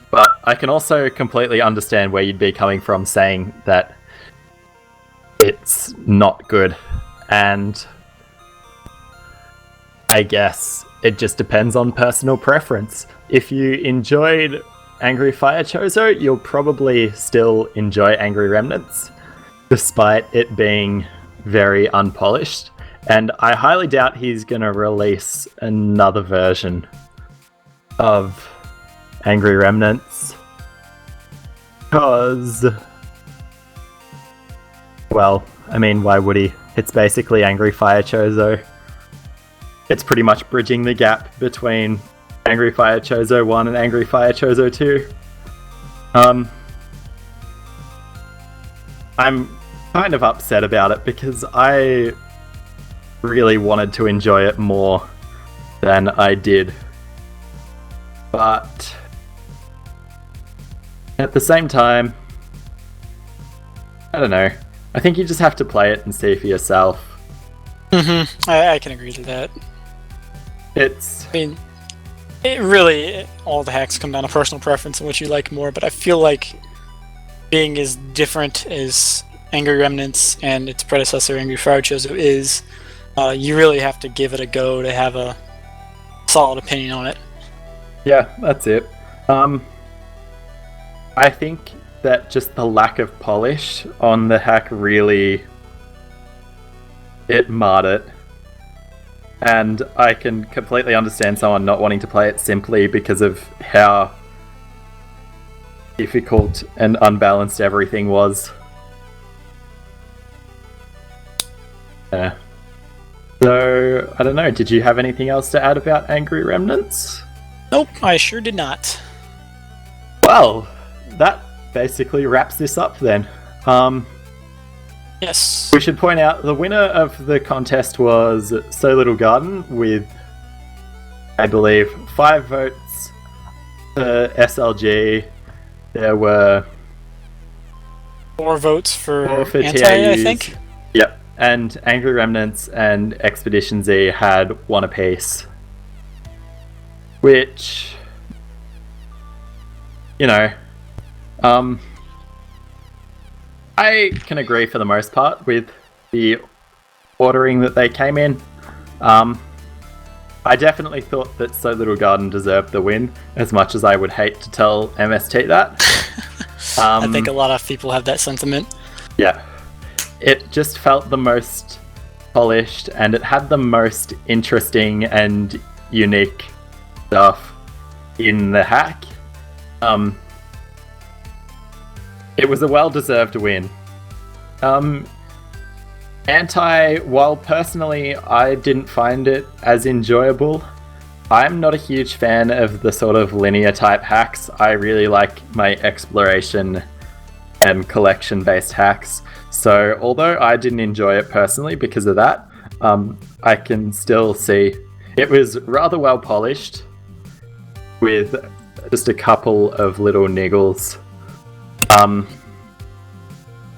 But I can also completely understand where you'd be coming from saying that it's not good. And I guess it just depends on personal preference. If you enjoyed Angry Fire Chozo, you'll probably still enjoy Angry Remnants, despite it being very unpolished. And I highly doubt he's going to release another version of Angry Remnants. Because, well, I mean, why would he? It's basically Angry Fire Chozo. It's pretty much bridging the gap between Angry Fire Chozo 1 and Angry Fire Chozo 2. I'm kind of upset about it because I really wanted to enjoy it more than I did. But at the same time, I don't know. I think you just have to play it and see for yourself. I can agree to that. I mean, all the hacks come down to personal preference and what you like more, but I feel like being as different as Angry Remnants and its predecessor, Angry Fire Chozo, is, you really have to give it a go to have a solid opinion on it. Yeah, that's it. I think that just the lack of polish on the hack really... it marred it. And I can completely understand someone not wanting to play it simply because of how difficult and unbalanced everything was. Yeah. So, I don't know, did you have anything else to add about Angry Remnants? Nope, I sure did not. Well, that basically wraps this up then. Yes. We should point out the winner of the contest was So Little Garden with, I believe, 5 votes for SLG. There were 4 votes for AN.T.I, AN.T.I, I think. Yep, and Angry Remnants and Expedition Z had 1 apiece. Which, you know, I can agree for the most part with the ordering that they came in. I definitely thought that So Little Garden deserved the win, as much as I would hate to tell MST that. I think a lot of people have that sentiment. Yeah. It just felt the most polished, and it had the most interesting and unique stuff in the hack. It was a well-deserved win. Anti, while personally I didn't find it as enjoyable, I'm not a huge fan of the sort of linear type hacks. I really like my exploration and collection based hacks. So although I didn't enjoy it personally because of that, I can still see it was rather well polished with just a couple of little niggles.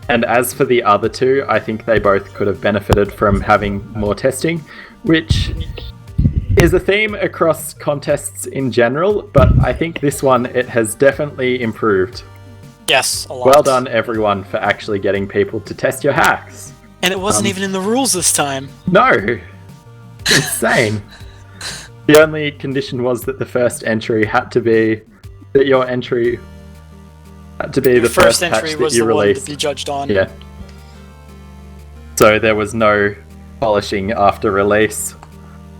And as for the other two, I think they both could have benefited from having more testing, which is a theme across contests in general, but I think this one, it has definitely improved. Yes, a lot. Well done, everyone, for actually getting people to test your hacks. And it wasn't even in the rules this time. No! Insane. The only condition was that the first entry had to be that your entry had to be the first entry patch was that you the one released. to be judged on. Yeah. So there was no polishing after release.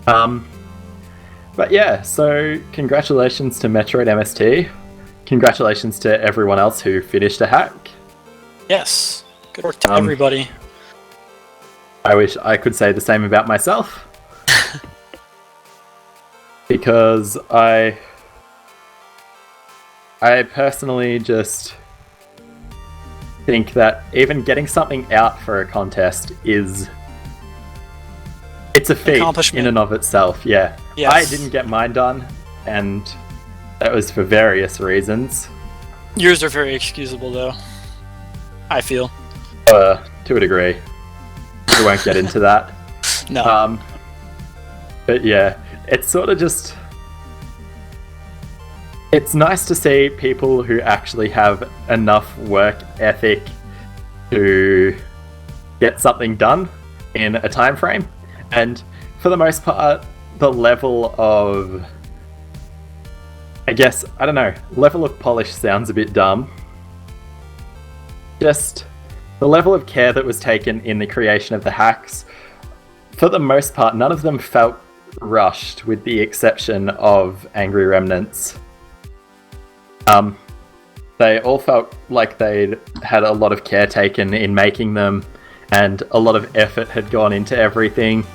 But yeah, so congratulations to Metroid MST. Congratulations to everyone else who finished a hack. Yes. Good work to everybody. I wish I could say the same about myself. Because I personally just think that even getting something out for a contest it's a feat in and of itself, yeah. Yes. I didn't get mine done, and that was for various reasons. Yours are very excusable, though. I feel. To a degree. We won't get into that. No. But yeah, it's sort of just... It's nice to see people who actually have enough work ethic to get something done in a time frame. And for the most part, the level of... level of polish sounds a bit dumb. Just the level of care that was taken in the creation of the hacks, for the most part, none of them felt rushed, with the exception of Angry Remnants. They all felt like they'd had a lot of care taken in making them, and a lot of effort had gone into everything.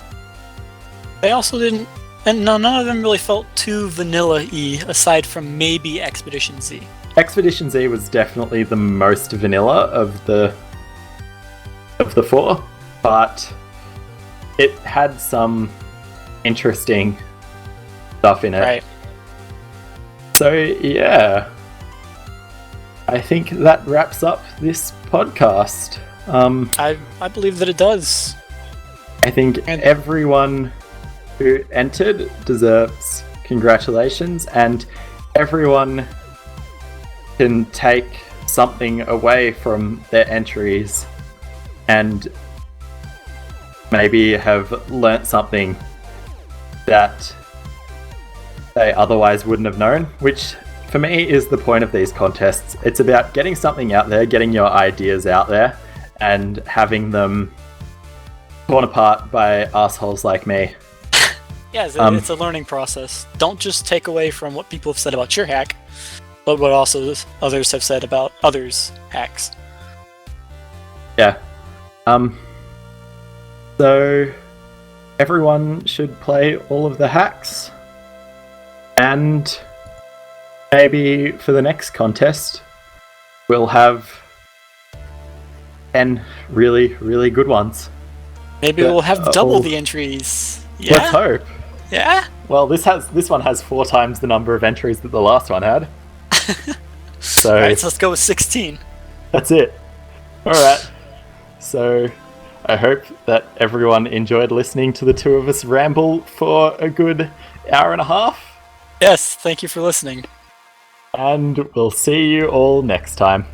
They also didn't, and none of them really felt too vanilla-y, aside from maybe Expedition Z. Expedition Z was definitely the most vanilla of the four, but it had some interesting stuff in it. Right. So yeah, I think that wraps up this podcast. I believe that it does. I think everyone who entered deserves congratulations, and everyone can take something away from their entries and maybe have learnt something that they otherwise wouldn't have known, which for me is the point of these contests. It's about getting something out there, getting your ideas out there, and having them torn apart by assholes like me. Yeah, it's a learning process. Don't just take away from what people have said about your hack, but what also others have said about others' hacks. Yeah. So everyone should play all of the hacks, and maybe for the next contest we'll have 10 really, really good ones. Maybe we'll have double the entries. Yeah. Let's hope. Yeah. Well, this one has 4 times the number of entries that the last one had. So alright, so let's go with 16. That's it. Alright. So I hope that everyone enjoyed listening to the two of us ramble for a good hour and a half. Yes, thank you for listening. And we'll see you all next time.